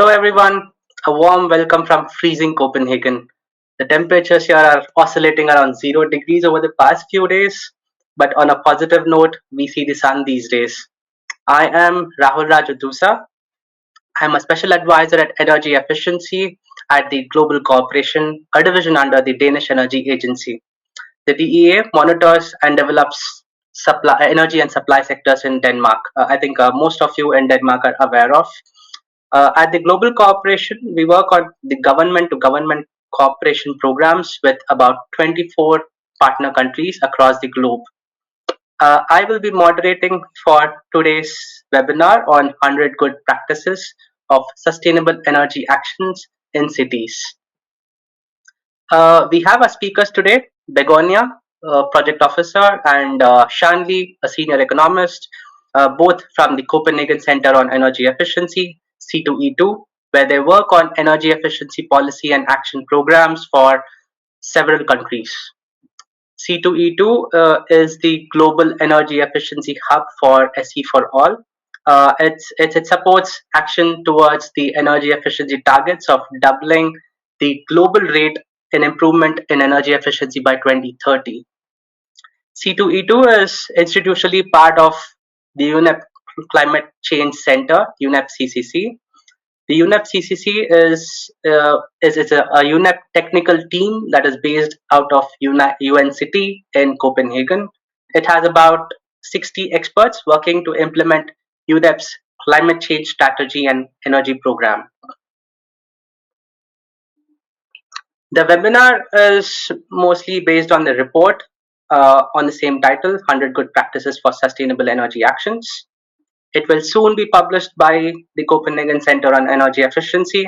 Hello everyone, a warm welcome from freezing Copenhagen. The temperatures here are oscillating around 0 degrees over the past few days, but on a positive note, we see the sun these days. I am Rahul Rajadusa. I am a special advisor at energy efficiency at the Global Corporation, a division under the Danish Energy Agency. The DEA monitors and develops energy and supply sectors in Denmark. I think most of you in Denmark are aware of. At the Global Corporation, we work on the government to government cooperation programs with about 24 partner countries across the globe. I will be moderating for today's webinar on 100 good practices of sustainable energy actions in cities. We have our speakers today, Begonia, project officer, and Xianli, a senior economist, both from the Copenhagen Centre on Energy Efficiency, C2E2, where they work on energy efficiency policy and action programs for several countries. C2E2 is the global energy efficiency hub for SEforALL. It supports action towards the energy efficiency targets of doubling the global rate in improvement in energy efficiency by 2030. C2E2 is institutionally part of the UNEP Climate Change Center, UNEP CCC. The UNEP CCC is a UNEP technical team that is based out of UN City in Copenhagen. It has about 60 experts working to implement UNEP's climate change strategy and energy program. The webinar is mostly based on the report on the same title, 100 Good Practices for Sustainable Energy Actions. It will soon be published by the Copenhagen Centre on Energy Efficiency.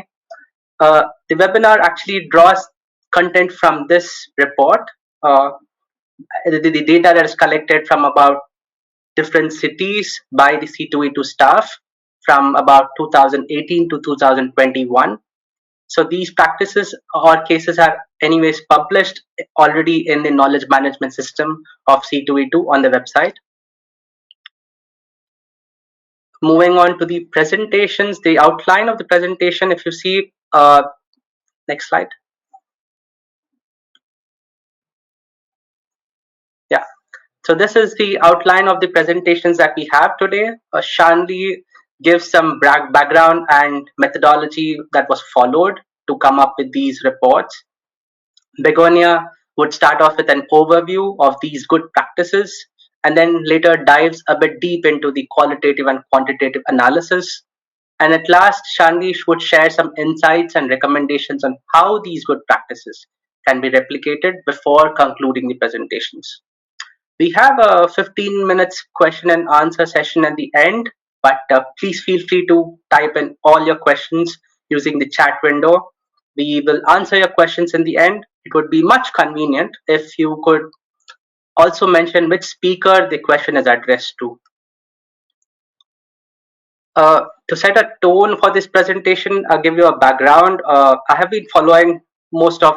The webinar actually draws content from this report, the data that is collected from about different cities by the C2E2 staff from about 2018 to 2021. So these practices or cases are anyways published already in the knowledge management system of C2E2 on the website. Moving on to the presentations, the outline of the presentation, if you see, next slide. Yeah, so this is the outline of the presentations that we have today. Xianli gives some background and methodology that was followed to come up with these reports. Begonia would start off with an overview of these good practices and then later dives a bit deep into the qualitative and quantitative analysis. And at last, Xianli would share some insights and recommendations on how these good practices can be replicated before concluding the presentations. We have a 15 minutes question and answer session at the end, but please feel free to type in all your questions using the chat window. We will answer your questions in the end. It would be much convenient if you could also mention which speaker the question is addressed to. To set a tone for this presentation, I'll give you a background. I have been following most of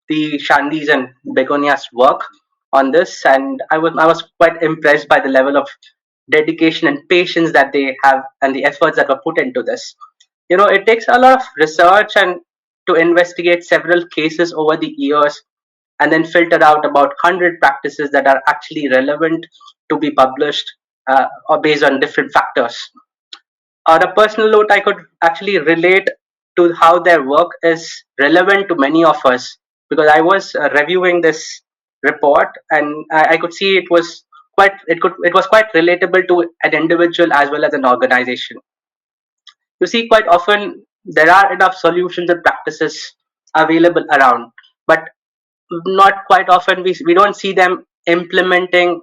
the Xianli's and Begonia's work on this, and I was quite impressed by the level of dedication and patience that they have and the efforts that were put into this. You know, it takes a lot of research and to investigate several cases over the years and then filter out about 100 practices that are actually relevant to be published or based on different factors. On a personal note, I could actually relate to how their work is relevant to many of us because I was reviewing this report and I could see it was quite relatable to an individual as well as an organization. You see, quite often there are enough solutions and practices available around, but not quite often we don't see them implemented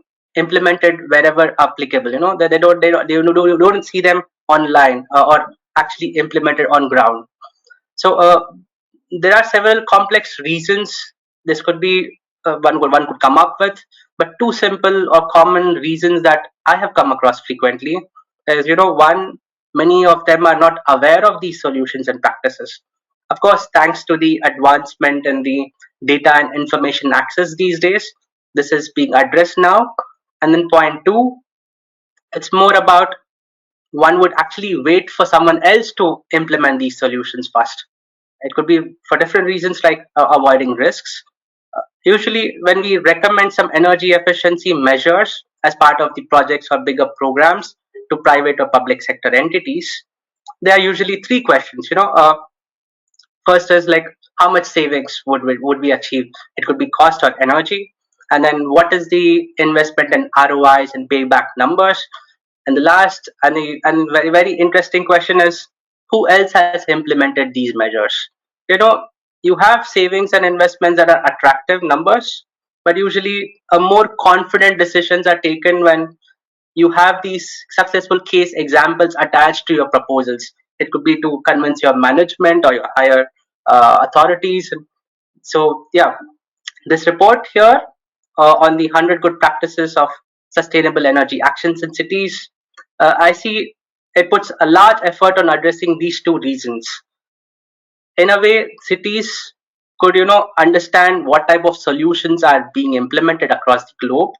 wherever applicable. You know, they don't see them online or actually implemented on ground. So there are several complex reasons this could be one could come up with, but two simple or common reasons that I have come across frequently is, you know, one, many of them are not aware of these solutions and practices. Of course, thanks to the advancement in the data and information access these days, this is being addressed now. And then point two, it's more about one would actually wait for someone else to implement these solutions first. It could be for different reasons like avoiding risks. Usually, when we recommend some energy efficiency measures as part of the projects or bigger programs to private or public sector entities, there are usually three questions. First is like how much savings would we achieve? It could be cost or energy, and then what is the investment and ROIs and payback numbers, and the last and very very interesting question is who else has implemented these measures? You know, you have savings and investments that are attractive numbers, but usually a more confident decisions are taken when you have these successful case examples attached to your proposals. It could be to convince your management or your higher authorities. So yeah, this report here on the 100 good practices of sustainable energy actions in cities, I see it puts a large effort on addressing these two reasons. In a way, cities could, understand what type of solutions are being implemented across the globe,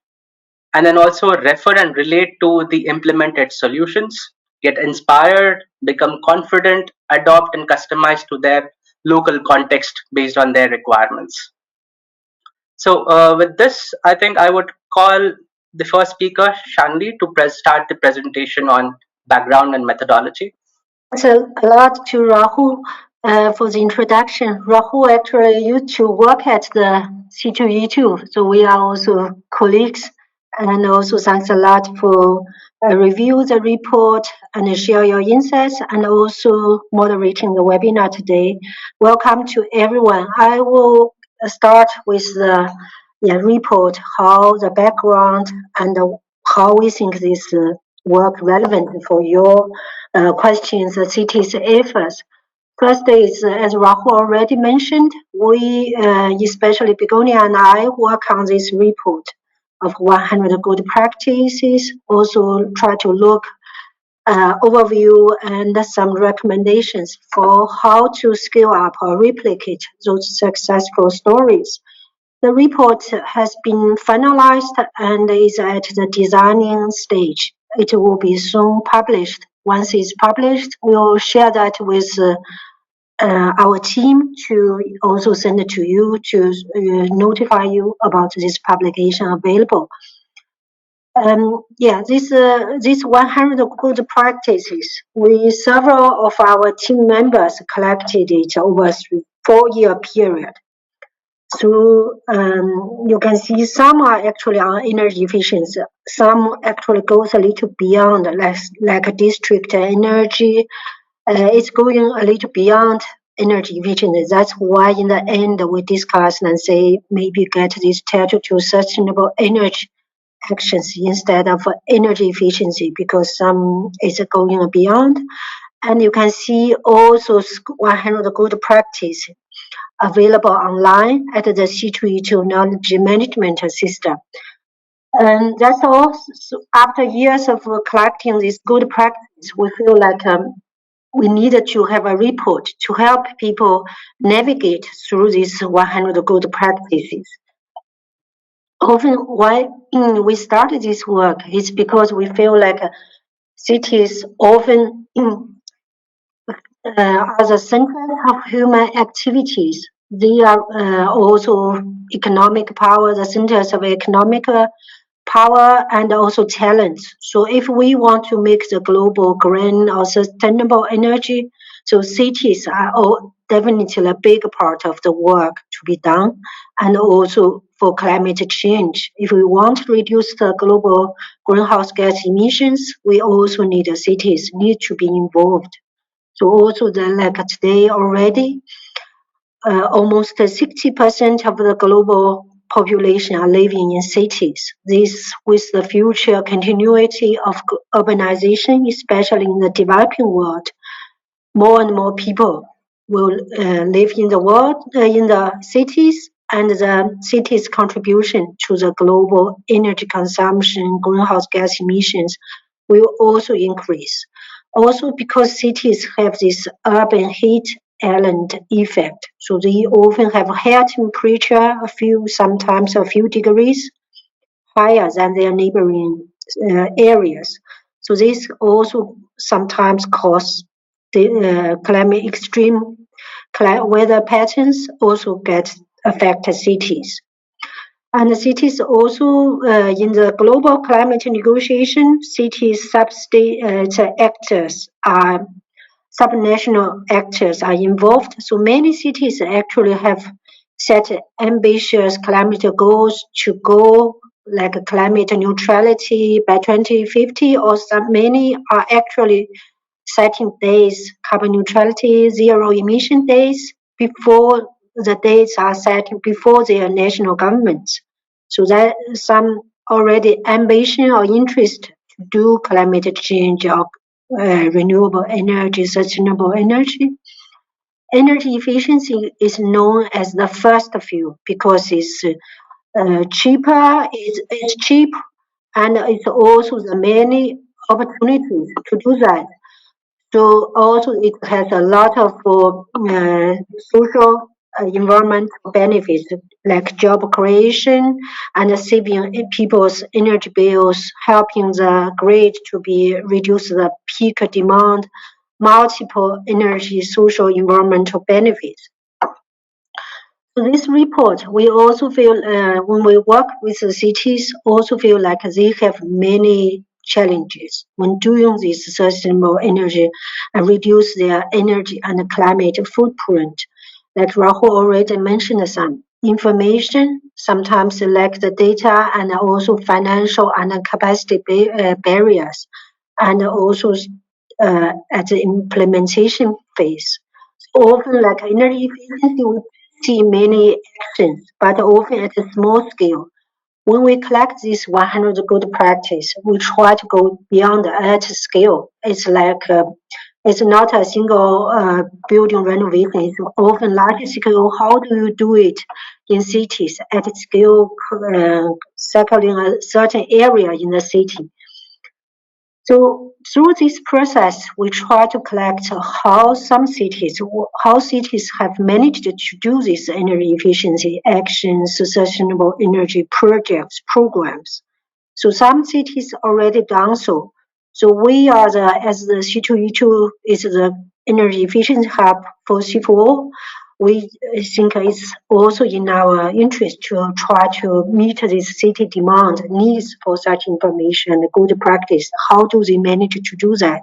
and then also refer and relate to the implemented solutions, get inspired, become confident, adopt and customize to their local context based on their requirements. So, with this, I think I would call the first speaker, Xianli, to start the presentation on background and methodology. Thanks a lot to Rahul for the introduction. Rahul actually used to work at the C2E2, so we are also colleagues. And also thanks a lot for review the report and share your insights and also moderating the webinar today. Welcome to everyone. I will start with the report, how the background and how we think this work relevant for your questions, the city's efforts. First is, as Rahul already mentioned, we, especially Begonia and I, work on this report of 100 good practices, also try to look overview and some recommendations for how to scale up or replicate those successful stories. The report has been finalized and is at the designing stage. It will be soon published. Once it's published, we'll share that with our team to also send it to you to notify you about this publication available. This 100 good practices, we several of our team members collected it over a 4-year period. So you can see some are actually on energy efficiency. Some actually goes a little beyond, like district energy. It's going a little beyond energy efficiency. That's why in the end we discuss and say maybe get this title to sustainable energy actions instead of energy efficiency because some is going beyond. And you can see also 100 good practice available online at the C2E2 knowledge management system. And that's all. So after years of collecting this good practice, we feel like we needed to have a report to help people navigate through these 100 good practices. Often why we started this work is because we feel like cities often are the center of human activities. They are also economic power, the centers of economic power and also talent. So if we want to make the global green or sustainable energy, so cities are all definitely a big part of the work to be done. And also for climate change, if we want to reduce the global greenhouse gas emissions, we also need cities need to be involved. So also like today already, almost 60% of the global population are living in cities. This with the future continuity of urbanization, especially in the developing world, more and more people will live in the world, in the cities, and the city's contribution to the global energy consumption, greenhouse gas emissions will also increase. Also because cities have this urban heat island effect, so they often have higher temperature, sometimes a few degrees higher than their neighboring areas. So this also sometimes cause the climate extreme weather patterns also get affect cities. And the cities also in the global climate negotiation, cities substate actors are subnational actors are involved. So many cities actually have set ambitious climate goals to go like climate neutrality by 2050, or many are actually setting days, carbon neutrality, zero emission days before the dates are set before their national governments. So that some already ambition or interest to do climate change or renewable energy, sustainable energy. Energy efficiency is known as the first fuel because it's cheaper, it's cheap, and it's also the many opportunities to do that. So also it has a lot of social environmental benefits like job creation and saving people's energy bills, helping the grid to be reduce the peak demand, multiple energy social environmental benefits. So this report, we also feel when we work with the cities, also feel like they have many challenges when doing this sustainable energy and reduce their energy and climate footprint. Like Rahul already mentioned some information, sometimes lack the data and also financial and capacity barriers, and also at the implementation phase. Often, like energy efficiency, we see many actions, but often at a small scale. When we collect this 100 good practice, we try to go beyond at scale. It's like it's not a single building renovation. It's often large scale. How do you do it in cities at scale, circling a certain area in the city? So through this process, we try to collect how cities have managed to do this energy efficiency actions, sustainable energy projects, programs. So some cities already done so. So we are as the C2E2 is the energy efficiency hub for SEforALL. We think it's also in our interest to try to meet this city demand needs for such information, good practice. How do they manage to do that?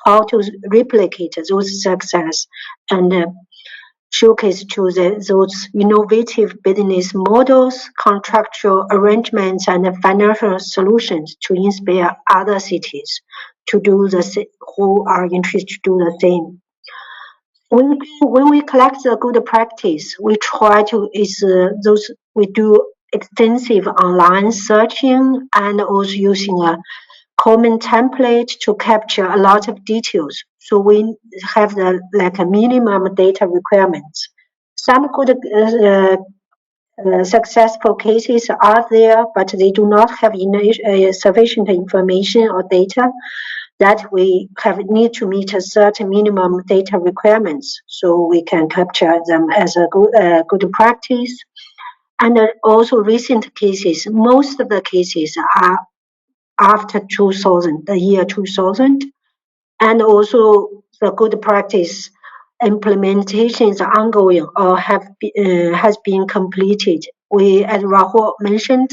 How to replicate those success and showcase to those innovative business models, contractual arrangements, and financial solutions to inspire other cities to do who are interested to do the same. When we collect the good practice, we try to we do extensive online searching and also using a common template to capture a lot of details. So we have like a minimum data requirements. Some good successful cases are there, but they do not have sufficient information or data that we need to meet a certain minimum data requirements so we can capture them as a good practice. And also recent cases, most of the cases are after 2000, the year 2000, and also the good practice implementation is ongoing or has been completed. We, as Rahul mentioned,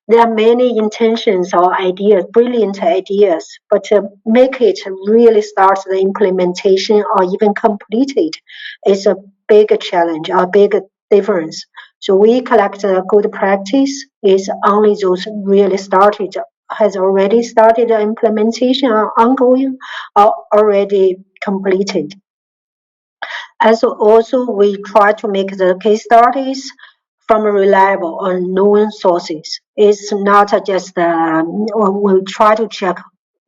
there are many intentions or ideas, brilliant ideas, but to make it really start the implementation or even complete it is a big challenge or big difference. So we collect a good practice is only those really started, has already started the implementation or ongoing or already completed. And so also we try to make the case studies from reliable or known sources. It's not just we try to check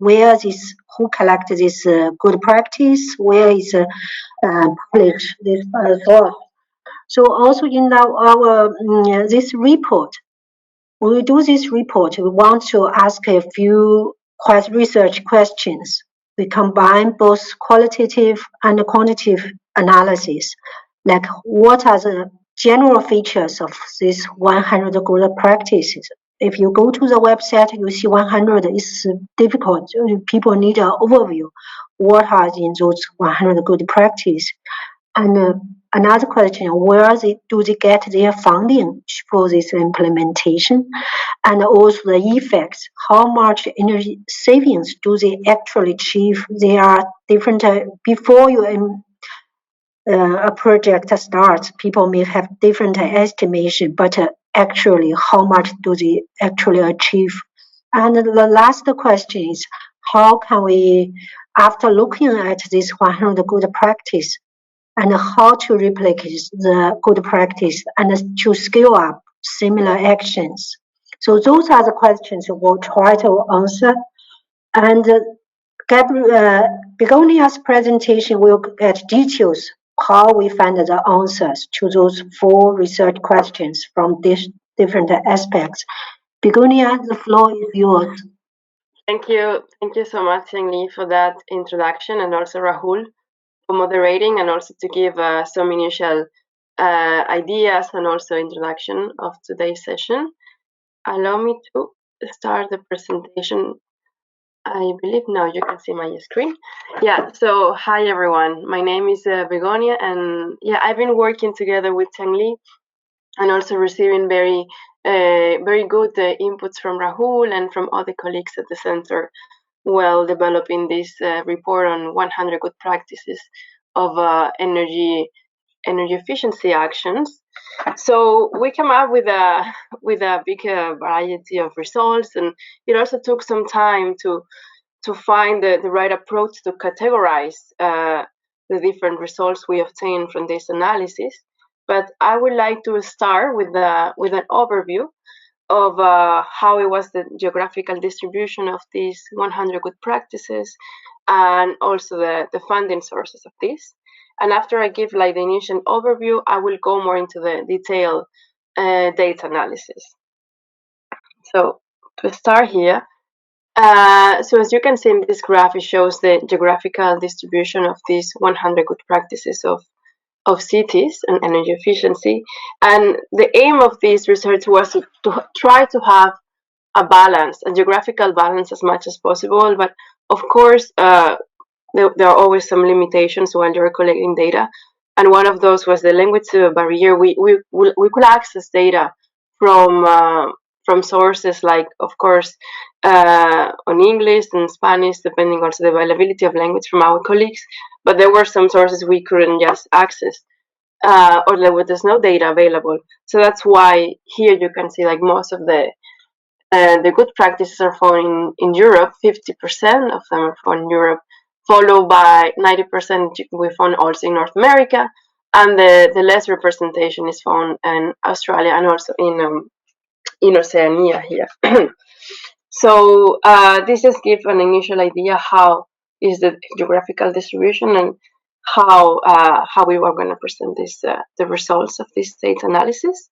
who collected this good practice, where is published this source. So also in our this report, when we do this report, we want to ask a few research questions. We combine both qualitative and quantitative analysis, like what are the general features of these 100 good practices if you go to the website, you see 100 is difficult. People need an overview. What are in those 100 good practice? And another question, where do they get their funding for this implementation? And also the effects, how much energy savings do they actually achieve? There are different, before a project starts, people may have different estimation, but actually, how much do they actually achieve? And the last question is, how can we, after looking at this 100 good practice, and how to replicate the good practice and to scale up similar actions? So those are the questions we'll try to answer. And Begonia's presentation will get details how we find the answers to those 4 research questions from different aspects. Begonia, the floor is yours. Thank you so much, Xianli, for that introduction, and also Rahul for moderating, and also to give some initial ideas and also introduction of today's session. Allow me to start the presentation. I believe now you can see my screen. Yeah, so hi everyone. My name is Begonia, and yeah, I've been working together with Xianli and also receiving very good inputs from Rahul and from other colleagues at the center while developing this report on 100 good practices of energy efficiency actions. So we come up with a big variety of results, and it also took some time to find the right approach to categorize the different results we obtained from this analysis. But I would like to start with an overview of how it was the geographical distribution of these 100 good practices, and also the funding sources of this. And after I give like the initial overview, I will go more into the detailed data analysis. So to start here, so as you can see in this graph, it shows the geographical distribution of these 100 good practices of cities and energy efficiency. And the aim of this research was to try to have a balance, a geographical balance as much as possible. But of course, there are always some limitations when you're collecting data. And one of those was the language barrier. We could access data from sources like, of course, on English and Spanish, depending also the availability of language from our colleagues. But there were some sources we couldn't just access, or there was no data available. So that's why here you can see like most of the good practices are found in Europe. 50% of them are found in Europe, followed by 90% we found also in North America, and the less representation is found in Australia and also in Oceania here. So this just gives an initial idea how is the geographical distribution and how we were going to present this the results of this data analysis.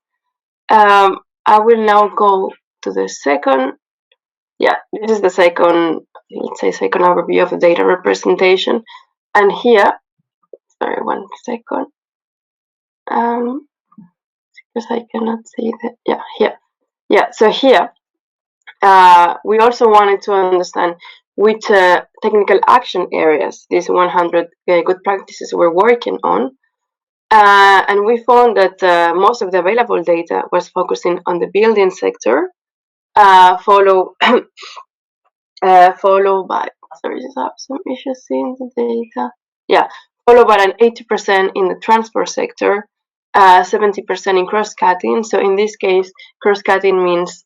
I will now go to the second. Yeah, this is the second, let's say, second overview of the data representation. And here, sorry, one second, because I cannot see that. Yeah, here. Yeah, so here, we also wanted to understand which technical action areas these 100 good practices were working on. And we found that most of the available data was focusing on the building sector, followed by, sorry, I have some issues seeing the data. Yeah, followed by an 80% in the transport sector, 70% in cross-cutting. So in this case, cross-cutting means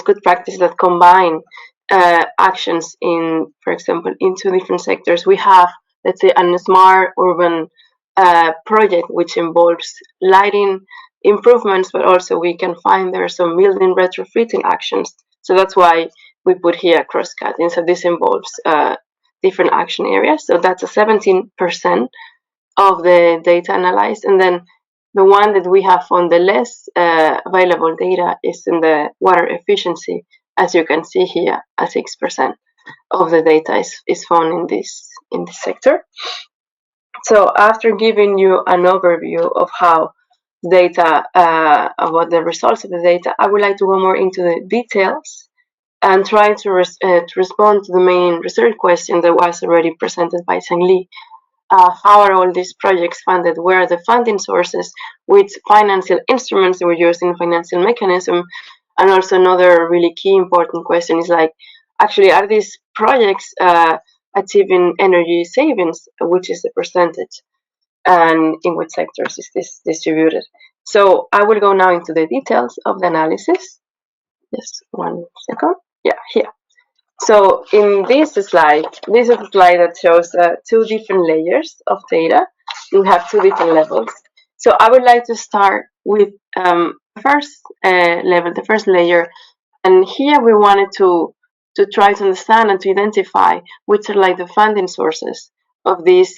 good practice that combine actions in, for example, in 2 different sectors. We have, let's say, a smart urban project which involves lighting improvements, but also we can find there are some building retrofitting actions. So that's why we put here cross-cutting. So this involves different action areas. So that's a 17% of the data analyzed. And then the one that we have on the less available data is in the water efficiency. As you can see here, 6% of the data is found in this sector. So after giving you an overview of how data, about the results of the data, I would like to go more into the details and try to respond to the main research question that was already presented by Xianli. How are all these projects funded? Where are the funding sources? Which financial instruments were used in financial mechanism? And also another really key important question is like, actually, are these projects achieving energy savings? Which is the percentage? And in which sectors is this distributed? So I will go now into the details of the analysis. Just 1 second. Yeah, here. So in this slide, this is a slide that shows 2 different layers of data. We have 2 different levels. So I would like to start with first level, the first layer, and here we wanted to try to understand and to identify which are like the funding sources of these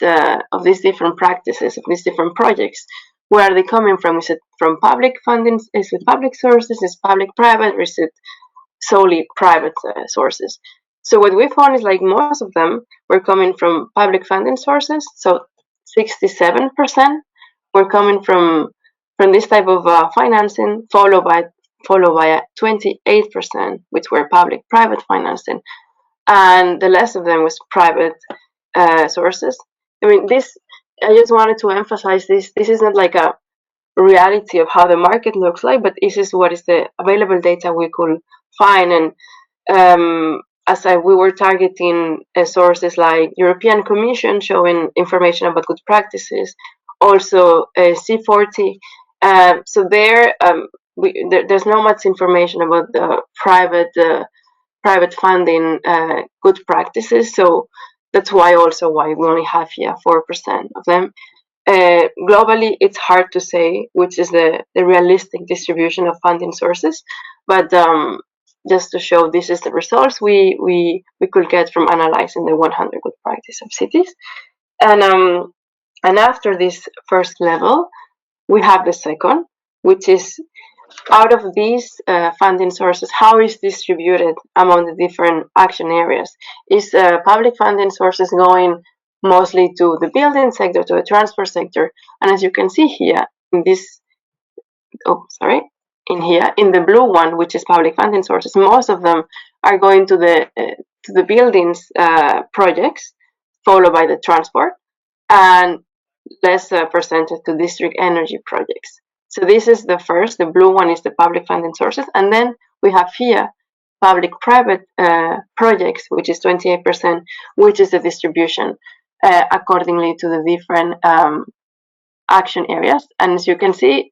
different practices, of these different projects. Where are they coming from? Is it from public funding? Is it public sources? Is it public-private? Or is it solely private sources? So what we found is like most of them were coming from public funding sources. So 67% were coming from this type of financing, followed by 28%, which were public-private financing, and the rest of them was private sources. I mean, this. I just wanted to emphasize this. This is not like a reality of how the market looks like, but this is what is the available data we could find. And as we were targeting sources like European Commission showing information about good practices, also C40. So there's not much information about the private funding good practices. So that's why we only have here 4% of them. Globally, it's hard to say which is the realistic distribution of funding sources, but just to show this is the results we could get from analyzing the 100 good practice of cities. And after this first level, we have the second, which is out of these funding sources, how is distributed among the different action areas? Is public funding sources going mostly to the building sector, to the transport sector? And as you can see here, in this, in the blue one, which is public funding sources, most of them are going to the buildings projects, followed by the transport, and less percentage to district energy projects. So this is the first, the blue one is the public funding sources, and then we have here public-private projects, which is 28%, which is the distribution accordingly to the different action areas. And as you can see,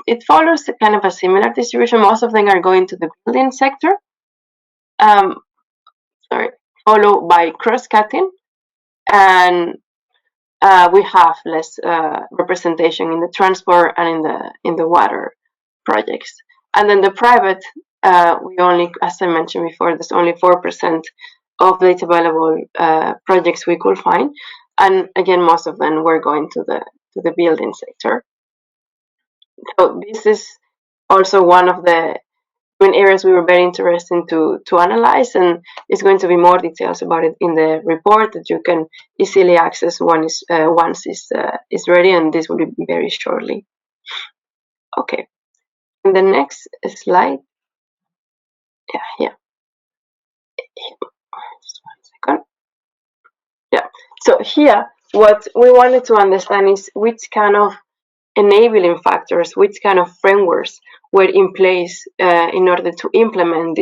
it follows kind of a similar distribution. Most of them are going to the building sector, followed by cross-cutting, and we have less representation in the transport and in the water projects. And then the private, we only, as I mentioned before, there's only 4% of data available projects we could find, and again, most of them were going to the building sector. So this is also one of the main areas we were very interested to analyze, and it's going to be more details about it in the report that you can easily access once is ready, and this will be very shortly. Okay, in the next slide, just 1 second. So here, what we wanted to understand is which kind of enabling factors, which kind of frameworks were in place in order to implement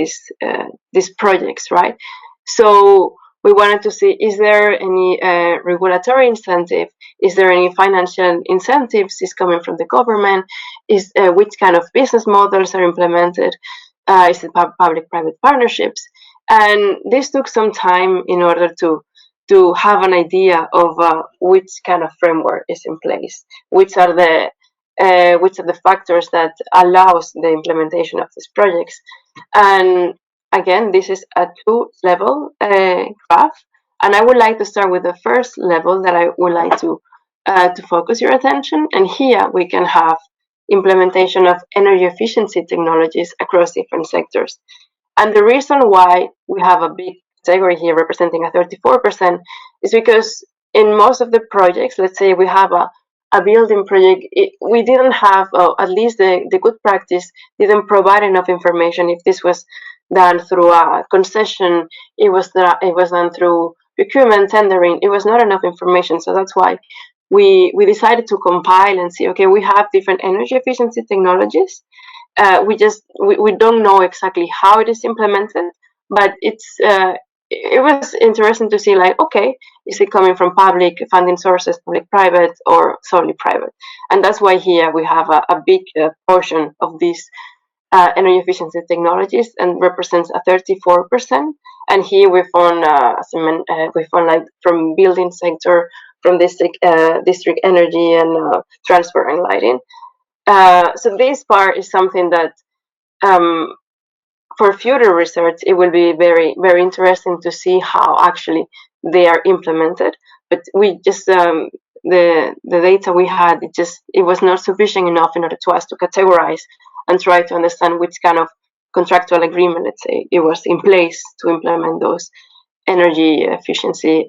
these projects, right? So we wanted to see, is there any regulatory incentive? Is there any financial incentives is coming from the government? Is which kind of business models are implemented? Is it public-private partnerships? And this took some time in order to have an idea of which kind of framework is in place, which are the factors that allows the implementation of these projects. And again, this is a 2-level graph, and I would like to start with the first level that I would like to focus your attention. And here we can have implementation of energy efficiency technologies across different sectors. And the reason why we have a big category here representing a 34% is because in most of the projects, let's say we have a building project, we didn't have, at least the good practice didn't provide enough information. If this was done through a concession, it was done through procurement, tendering, it was not enough information. So that's why we decided to compile and see, okay, we have different energy efficiency technologies. We don't know exactly how it is implemented, but it was interesting to see, like, okay, is it coming from public funding sources, public private, or solely private? And that's why here we have a big portion of these energy efficiency technologies, and represents a 34%. And here we found like from building sector, from district energy, and transport and lighting. So this part is something that for future research, it will be very, very interesting to see how actually they are implemented. But we just the data we had, it was not sufficient enough in order to us to categorize and try to understand which kind of contractual agreement, let's say, it was in place to implement those energy efficiency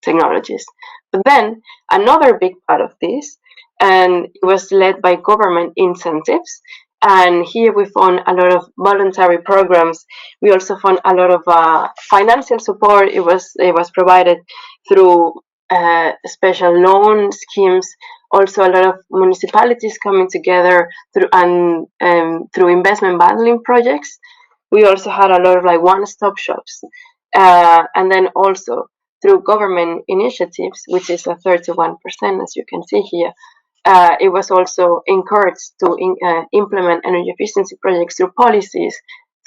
technologies. But then another big part of this, and it was led by government incentives. And here we found a lot of voluntary programs. We also found a lot of financial support. It was provided through special loan schemes. Also, a lot of municipalities coming together through investment bundling projects. We also had a lot of like one-stop shops, and then also through government initiatives, which is a 31%, as you can see here. It was also encouraged to implement energy efficiency projects through policies,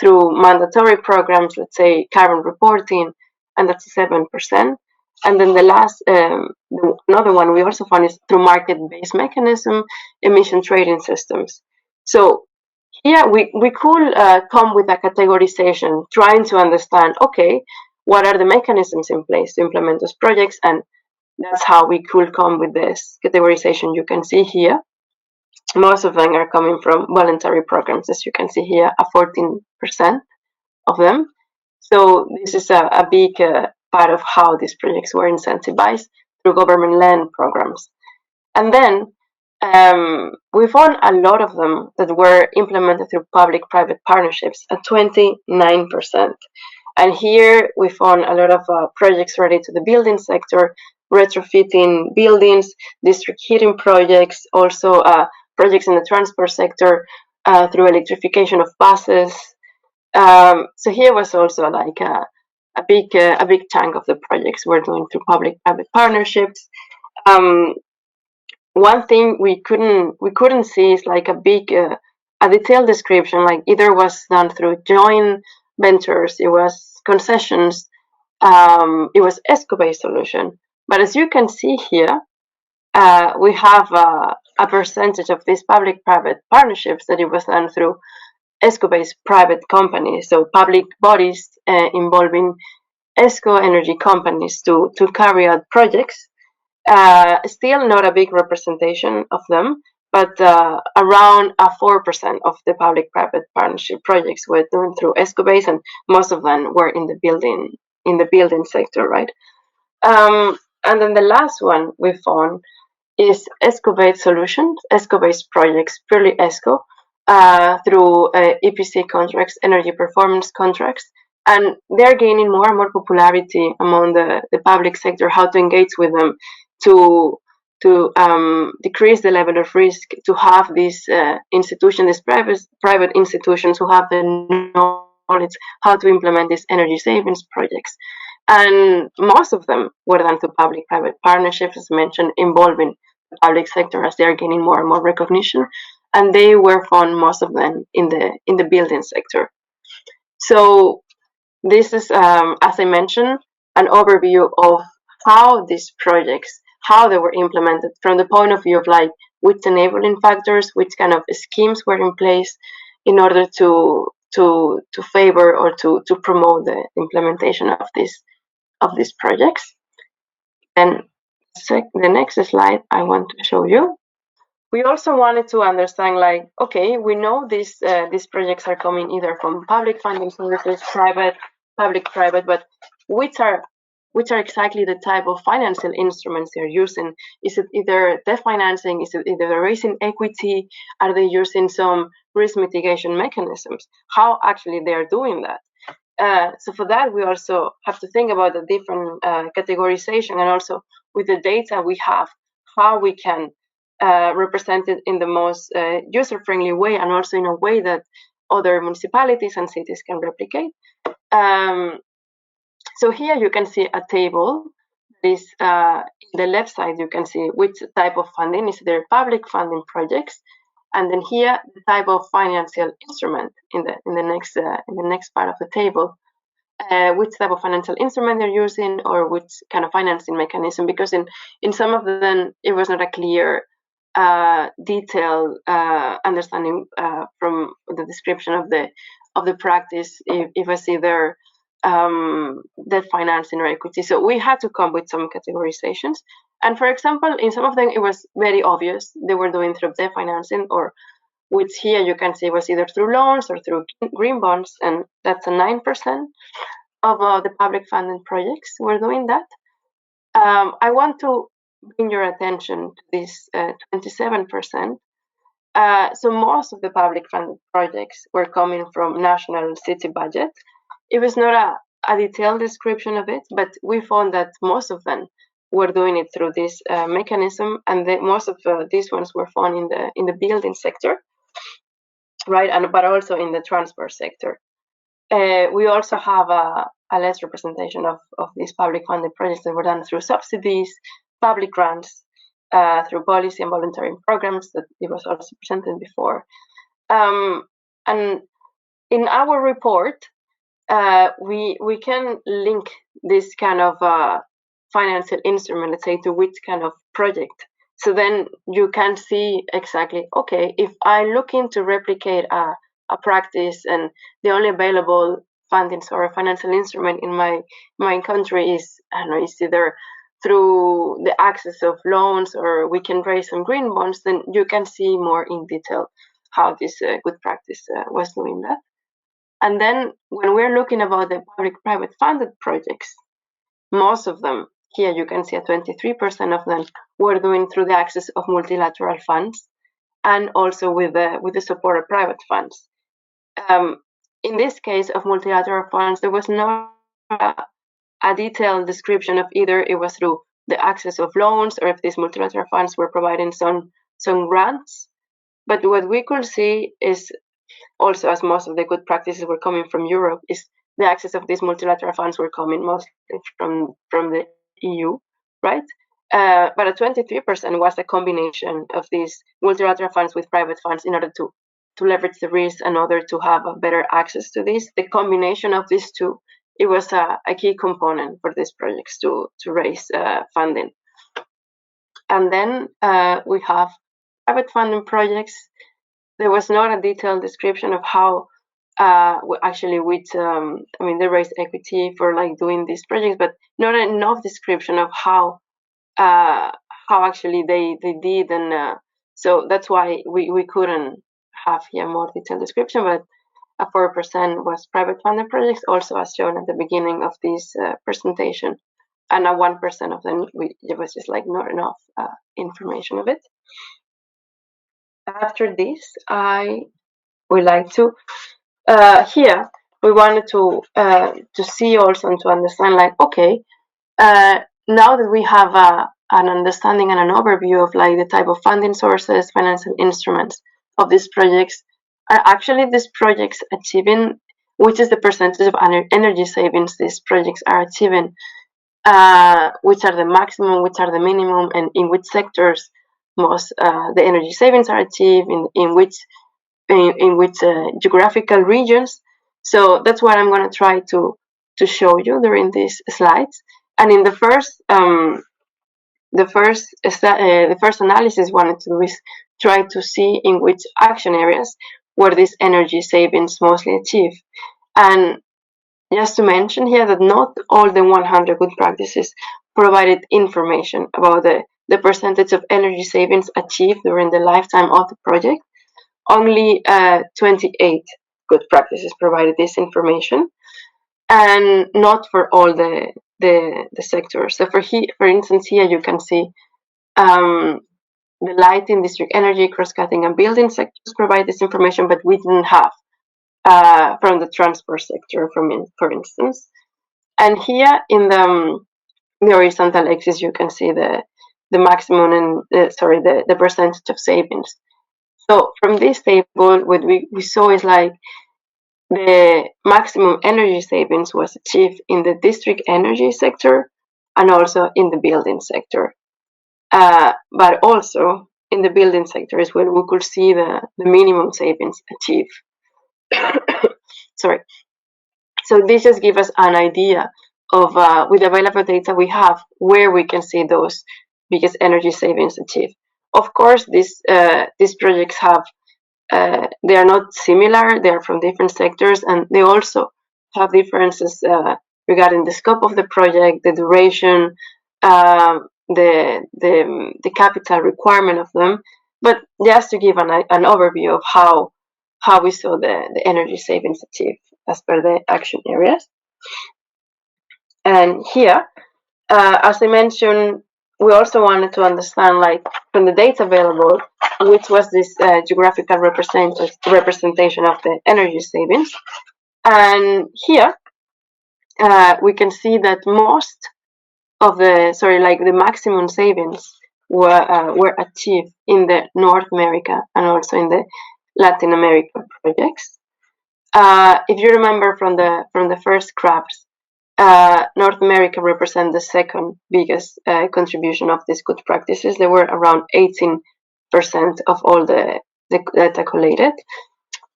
through mandatory programs, let's say carbon reporting, and that's 7%. And then the last, another one we also found is through market-based mechanism, emission trading systems. So here we could come with a categorization, trying to understand, okay, what are the mechanisms in place to implement those projects, and that's how we could come with this categorization you can see here. Most of them are coming from voluntary programs, as you can see here, 14% of them. So this is a big part of how these projects were incentivized through government land programs. And then we found a lot of them that were implemented through public-private partnerships at 29%. And here we found a lot of projects related to the building sector, retrofitting buildings, district heating projects, also projects in the transport sector through electrification of buses. So here was also like a big chunk of the projects we're doing through public-private partnerships. One thing we couldn't see is like a detailed description, like either was done through joint ventures, it was concessions, it was ESCO-based solution. But as you can see here, we have a percentage of these public-private partnerships that it was done through ESCO-based private companies, so public bodies involving ESCO energy companies to carry out projects. Still not a big representation of them, but around 4% of the public-private partnership projects were done through ESCO-based, and most of them were in the building sector, right? And then the last one we found is ESCO-based solutions, ESCO-based projects, purely ESCO, through EPC contracts, energy performance contracts, and they're gaining more and more popularity among the public sector, how to engage with them to decrease the level of risk, to have these institutions, these private institutions who have the knowledge how to implement these energy savings projects. And most of them were done through public-private partnerships, as mentioned, involving the public sector as they are gaining more and more recognition. And they were found, most of them, in the building sector. So this is, as I mentioned, an overview of how these projects, how they were implemented from the point of view of like which enabling factors, which kind of schemes were in place in order to favor or to promote the implementation of these projects. And the next slide I want to show you. We also wanted to understand, like, okay, we know these projects are coming either from public funding sources, public-private, but which are which are exactly the type of financial instruments they're using. Is it either debt financing? Is it either raising equity? Are they using some risk mitigation mechanisms? How actually they are doing that? So for that, we also have to think about the different categorization, and also with the data we have, how we can represent it in the most user-friendly way, and also in a way that other municipalities and cities can replicate. So here you can see a table. This in the left side you can see which type of funding is there, public funding projects, and then here the type of financial instrument in the next part of the table, which type of financial instrument they're using or which kind of financing mechanism. Because in some of them it was not a clear detailed understanding from the description of the practice if it was either debt financing or equity. So we had to come with some categorizations. And for example, in some of them, it was very obvious they were doing through debt financing, or which here you can see was either through loans or through green bonds, and that's a 9% of the public funded projects were doing that. I want to bring your attention to this 27%. So most of the public funded projects were coming from national city budget. It was not a detailed description of it, but we found that most of them were doing it through this mechanism, and most of these ones were found in the building sector, right? But also in the transport sector. We also have a less representation of these public funded projects that were done through subsidies, public grants, through policy and voluntary programs that it was also presented before. And in our report, we can link this kind of financial instrument, let's say, to which kind of project. So then you can see exactly, okay, if I look into replicate a practice and the only available funding or a financial instrument in my country is, I don't know, is either through the access of loans or we can raise some green bonds, then you can see more in detail how this good practice was doing that. And then when we're looking about the public-private funded projects, most of them, here you can see 23% of them were doing through the access of multilateral funds and also with the support of private funds. In this case of multilateral funds, there was not a detailed description of either it was through the access of loans or if these multilateral funds were providing some grants. But what we could see is also, as most of the good practices were coming from Europe, is the access of these multilateral funds were coming mostly from the EU, right? But a 23% was a combination of these multilateral funds with private funds in order to leverage the risk and order to have a better access to this. The combination of these two, it was a key component for these projects to raise funding. And then we have private funding projects. There was not a detailed description of how actually which I mean they raised equity for like doing these projects, but not enough description of how actually they did, and so that's why we couldn't have here more detailed description. But a 4% was private funded projects, also as shown at the beginning of this presentation, and a 1% of them it was just like not enough information of it. After this, I would like to here we wanted to see also and to understand, like, okay, now that we have an understanding and an overview of like the type of funding sources, financial instruments of these projects, are actually these projects achieving, which is the percentage of energy savings these projects are achieving, which are the maximum, which are the minimum, and in which sectors most the energy savings are achieved, in which geographical regions. So that's what I'm going to try to show you during these slides. And in the first analysis wanted to do is try to see in which action areas were these energy savings mostly achieved. And just to mention here that not all the 100 good practices provided information about the percentage of energy savings achieved during the lifetime of the project. Only 28 good practices provided this information, and not for all the the sector. So for instance, here you can see the lighting, district energy, cross-cutting, and building sectors provide this information, but we didn't have from the transport sector, for instance. And here in the horizontal axis, you can see the maximum and the percentage of savings. So from this table, what we saw is like the maximum energy savings was achieved in the district energy sector and also in the building sector. But also in the building sector is where we could see the minimum savings achieved. Sorry. So this just gives us an idea of, with the available data we have, where we can see those biggest energy savings achieved. Of course, these projects have, they are not similar, they are from different sectors, and they also have differences regarding the scope of the project, the duration, the capital requirement of them. But just to give an overview of how we saw the energy savings achieved as per the action areas. And here, as I mentioned, we also wanted to understand, like, from the data available, which was this geographical representation of the energy savings. And here, we can see that most of the maximum savings were achieved in the North America and also in the Latin America projects. If you remember from the first graphs, North America represents the second biggest contribution of these good practices. They were around 18% of all the data collated.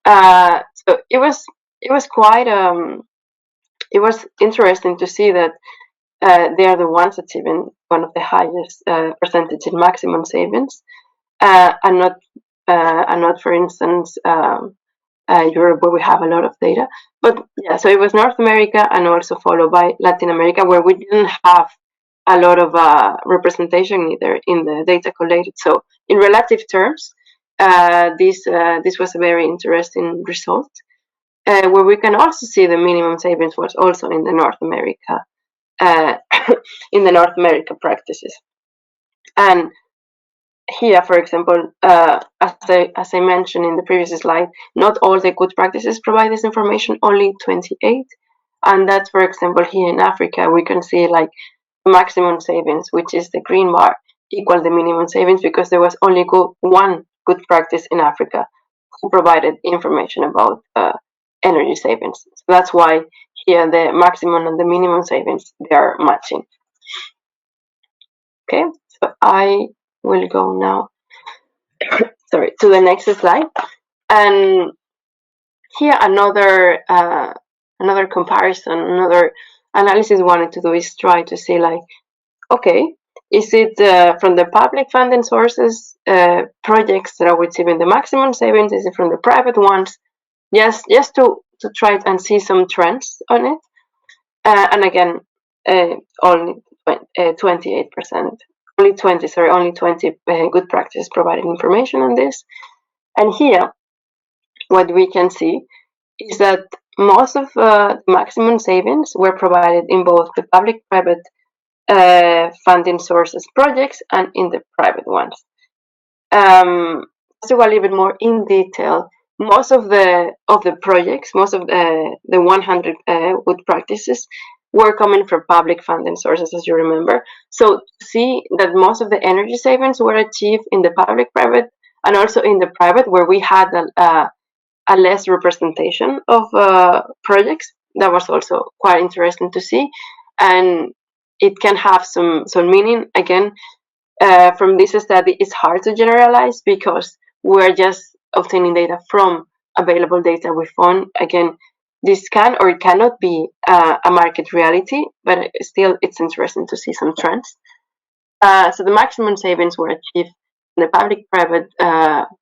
So it was quite it was interesting to see that they are the ones achieving one of the highest percentage in maximum savings, and not, for instance, Europe, where we have a lot of data. But yeah, so it was North America and also followed by Latin America, where we didn't have a lot of representation either in the data collated. So in relative terms, this was a very interesting result, where we can also see the minimum savings was also in the North America, in the North America practices. And here, for example, as I mentioned in the previous slide, not all the good practices provide this information, only 28. And that's, for example, here in Africa, we can see like maximum savings, which is the green bar, equal the minimum savings, because there was only one good practice in Africa who provided information about energy savings. So that's why here the maximum and the minimum savings, they are matching. Okay, so I will go now to the next slide. And here another comparison, another analysis we wanted to do is try to see, like, okay, is it from the public funding sources, projects that are achieving the maximum savings? Is it from the private ones? Yes, just to try and see some trends on it. And again, only 28%. Only 20 good practices providing information on this. And here, what we can see is that most of the maximum savings were provided in both the public-private funding sources projects and in the private ones. To go a little bit more in detail, most of the projects, most of the 100 good practices were coming from public funding sources, as you remember. So see that most of the energy savings were achieved in the public-private and also in the private, where we had a less representation of projects. That was also quite interesting to see, and it can have some meaning. Again, from this study, it's hard to generalize because we're just obtaining data from available data we found. Again, this can or it cannot be a market reality, but still it's interesting to see some trends. So the maximum savings were achieved in the public-private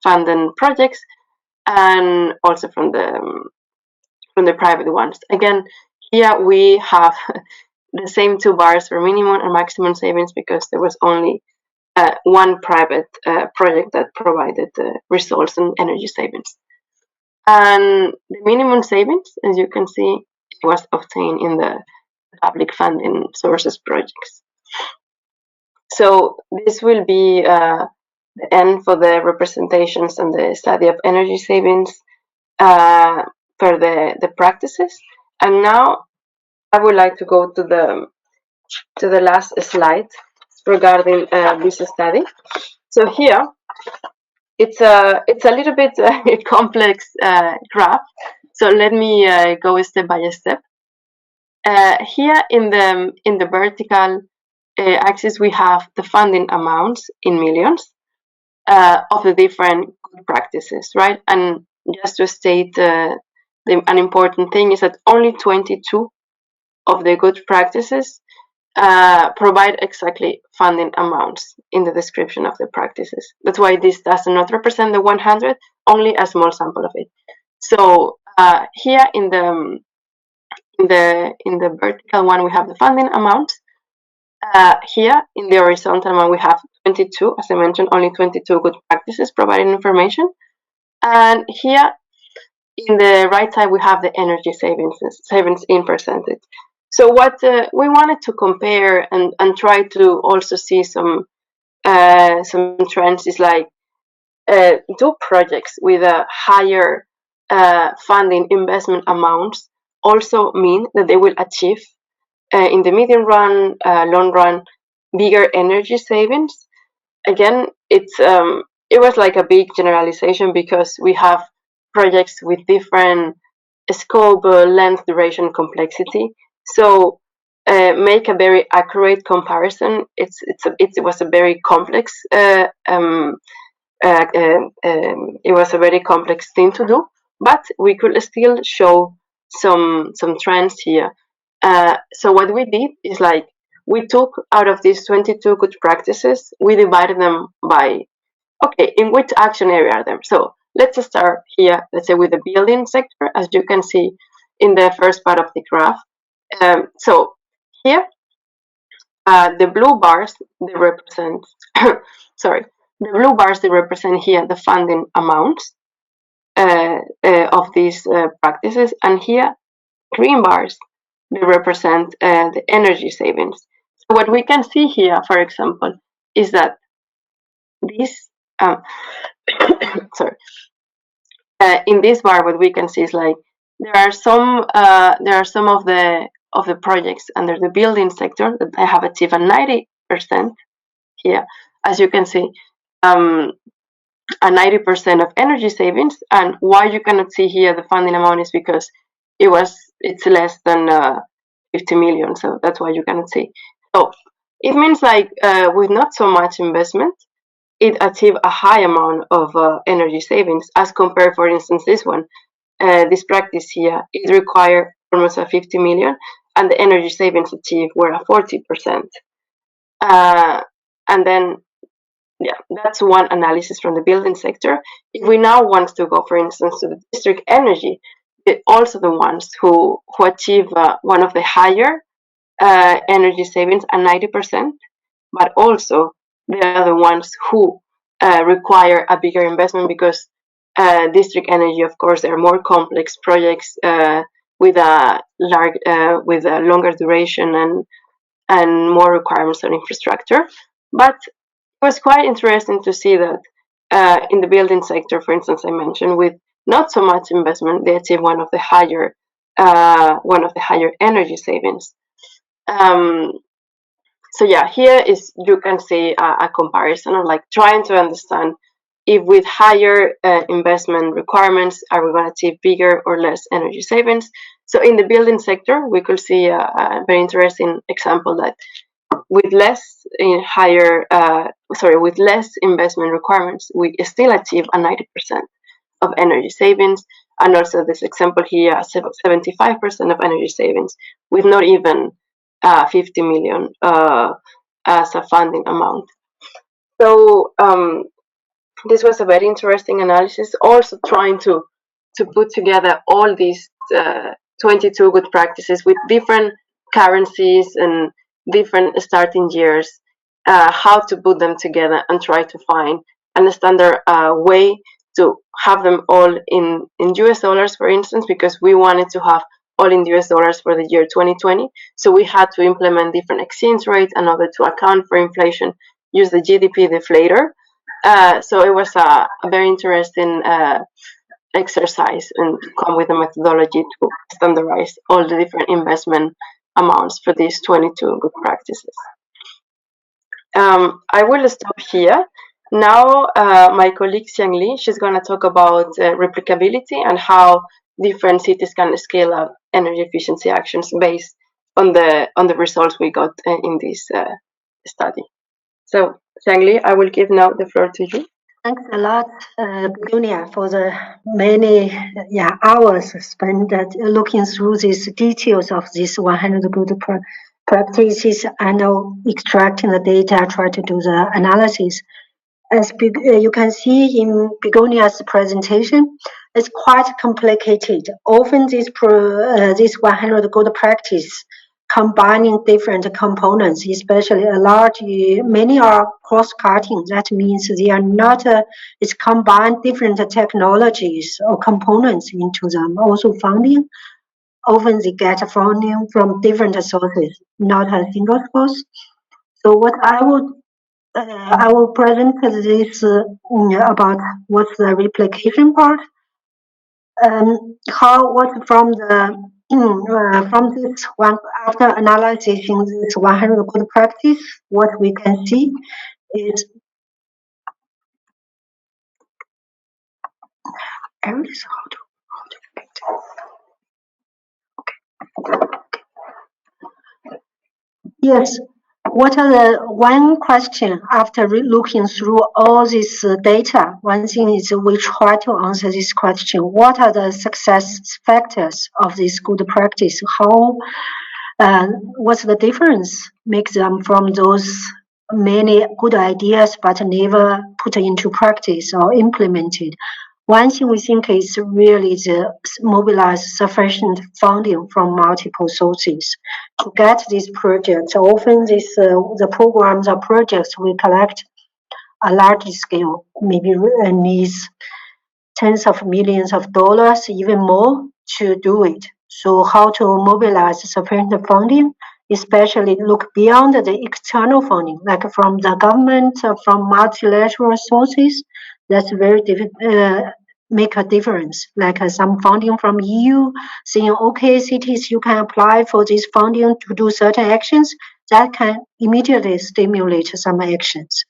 funding projects and also from the private ones. Again, here we have the same two bars for minimum and maximum savings because there was only one private project that provided results in energy savings. And the minimum savings, as you can see, was obtained in the public funding sources projects. So this will be the end for the representations and the study of energy savings per the practices. And now I would like to go to the last slide regarding this study. So here it's a little bit complex graph. So let me go step by step. Here in the vertical axis we have the funding amounts in millions of the different good practices, right? And just to state an important thing is that only 22 of the good practices provide exactly funding amounts in the description of the practices. That's why this does not represent the 100, only a small sample of it. So here in the vertical one we have the funding amount. Here in the horizontal one we have 22, as I mentioned, only 22 good practices providing information. And here in the right side we have the energy savings in percentage. So what we wanted to compare and try to also see some trends is like, do projects with a higher funding investment amounts also mean that they will achieve in the medium run, long run, bigger energy savings? Again, it was like a big generalization because we have projects with different scope, length, duration, complexity. So make a very accurate comparison. It was a very complex. It was a very complex thing to do, but we could still show some trends here. So what we did is like we took out of these 22 good practices, we divided them by, okay, in which action area are them? So let's start here, let's say with the building sector, as you can see in the first part of the graph. So here, the blue bars, they represent, sorry, the blue bars, they represent here the funding amounts of these practices, and here, green bars, they represent the energy savings. So what we can see here, for example, is that this, sorry, in this bar, what we can see is like there are some of the projects under the building sector that I have achieved a 90% here, as you can see, a 90% of energy savings. And why you cannot see here the funding amount is because it's less than 50 million, so that's why you cannot see. So it means like with not so much investment, it achieved a high amount of energy savings as compared, for instance, this one. This practice here, it required almost a 50 million, and the energy savings achieved were a 40%. And then, yeah, that's one analysis from the building sector. If we now want to go, for instance, to the district energy, they're also the ones who achieve one of the higher energy savings at 90%, but also they are the ones who require a bigger investment because district energy, of course, there are more complex projects with a longer duration and more requirements on infrastructure. But it was quite interesting to see that in the building sector, for instance, I mentioned, with not so much investment, they achieve one of the higher energy savings. So yeah, here is you can see a comparison of like trying to understand if with higher investment requirements are we going to achieve bigger or less energy savings. So in the building sector, we could see a very interesting example that with less investment requirements, we still achieve a 90% of energy savings, and also this example here, 75% of energy savings with not even 50 million as a funding amount. So this was a very interesting analysis, also trying to put together all these 22 good practices with different currencies and different starting years, how to put them together and try to find a standard way to have them all in US dollars, for instance, because we wanted to have all in US dollars for the year 2020. So we had to implement different exchange rates in order to account for inflation, use the GDP deflator. So it was a very interesting exercise and to come with a methodology to standardize all the different investment amounts for these 22 good practices. I will stop here. Now, my colleague Xianli, she's going to talk about replicability and how different cities can scale up energy efficiency actions based on the results we got in this study. So, Xianli, I will give now the floor to you. Thanks a lot, Begonia, for the many hours spent looking through these details of these 100 good practices and extracting the data, try to do the analysis. As you can see in Begonia's presentation, it's quite complicated. Often this 100 good practice combining different components, especially many are cross-cutting. That means they are not, it's combined different technologies or components into them. Also funding, often they get funding from different sources, not a single source. So what I will present this about what's the replication part. What from the from this one after analyzing this 100 good practice, what we can see is yes. What are the one question after looking through all this data? One thing is we try to answer this question: what are the success factors of this good practice? What's the difference makes them from those many good ideas but never put into practice or implemented? One thing we think is really the mobilize sufficient funding from multiple sources to get these projects. Often the programs or projects we collect a large scale, maybe needs tens of millions of dollars, even more, to do it. So how to mobilize sufficient funding, especially look beyond the external funding, like from the government, from multilateral sources, that's very make a difference. Like some funding from EU saying, okay, cities, you can apply for this funding to do certain actions, that can immediately stimulate some actions.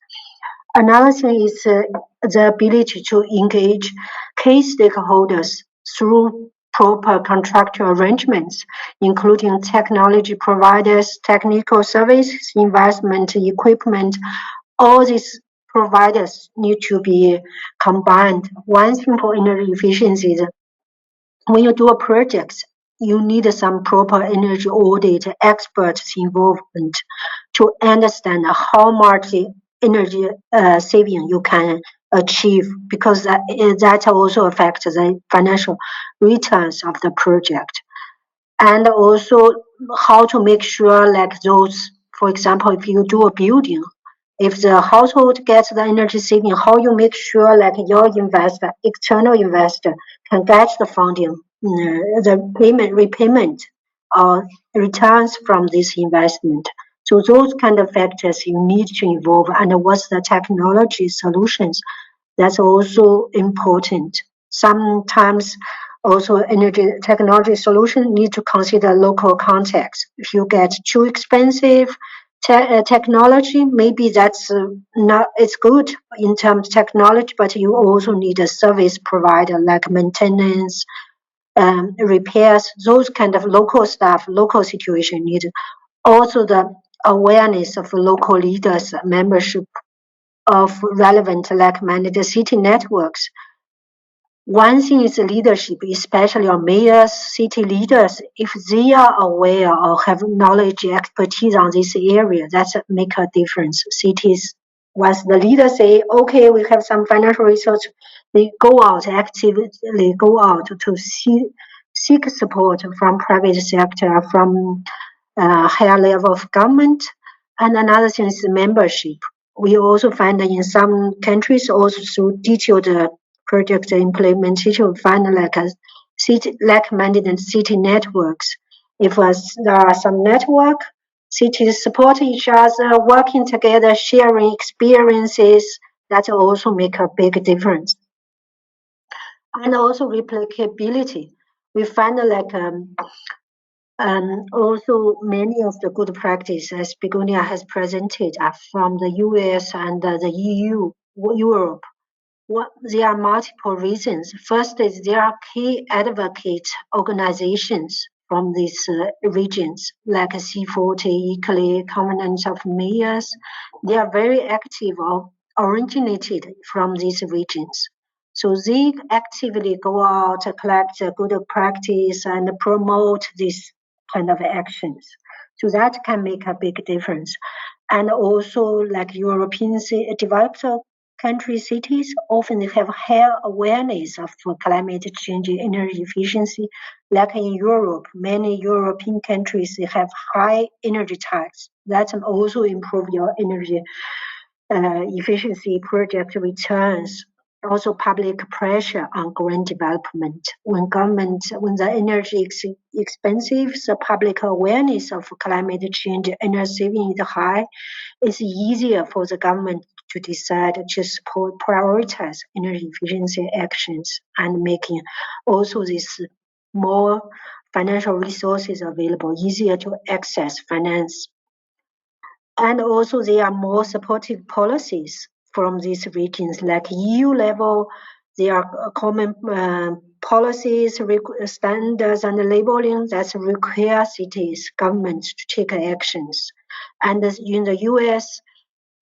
Another thing is the ability to engage key stakeholders through proper contractual arrangements, including technology providers, technical services, investment, equipment. All these providers need to be combined. One thing for energy efficiency is when you do a project, you need some proper energy audit experts involvement to understand how much energy saving you can achieve, because that also affects the financial returns of the project. And also how to make sure like those, for example, if you do a building, if the household gets the energy saving, how you make sure like your investor, external investor, can get the funding, the repayment or returns from this investment. So those kind of factors you need to involve, and what's the technology solutions, that's also important. Sometimes also energy technology solution need to consider local context. If you get too expensive technology, maybe that's not, it's good in terms of technology, but you also need a service provider like maintenance, repairs, those kind of local stuff, local situation needed. Also the awareness of local leaders, membership of relevant like-minded city networks. One thing is leadership, especially on mayors, city leaders. If they are aware or have knowledge, expertise on this area, that's make a difference. Cities, once the leaders say, okay, we have some financial resource, they go out, actively go out to seek support from private sector, from higher level of government. And another thing is membership. We also find that in some countries, also through detailed project implementation, we find like recommended city networks. If there are some network, cities support each other, working together, sharing experiences, that also make a big difference. And also replicability. We find also many of the good practices Begonia has presented are from the US and the EU, Europe. There are multiple reasons. First is there are key advocate organizations from these regions, like C40, Italy, Covenant of Mayors. They are very active or originated from these regions. So they actively go out, collect good practice, and promote these kind of actions. So that can make a big difference. And also, like European developed country cities often have higher awareness of climate change and energy efficiency. Like in Europe, many European countries have high energy tax. That also improve your energy efficiency project returns. Also, public pressure on green development. When the energy is expensive, the public awareness of climate change energy saving is high. It's easier for the government to decide to support prioritize energy efficiency actions and making also this more financial resources available, easier to access finance. And also there are more supportive policies from these regions, like EU level, there are common policies, standards, and labeling that require cities, governments to take actions. And in the US,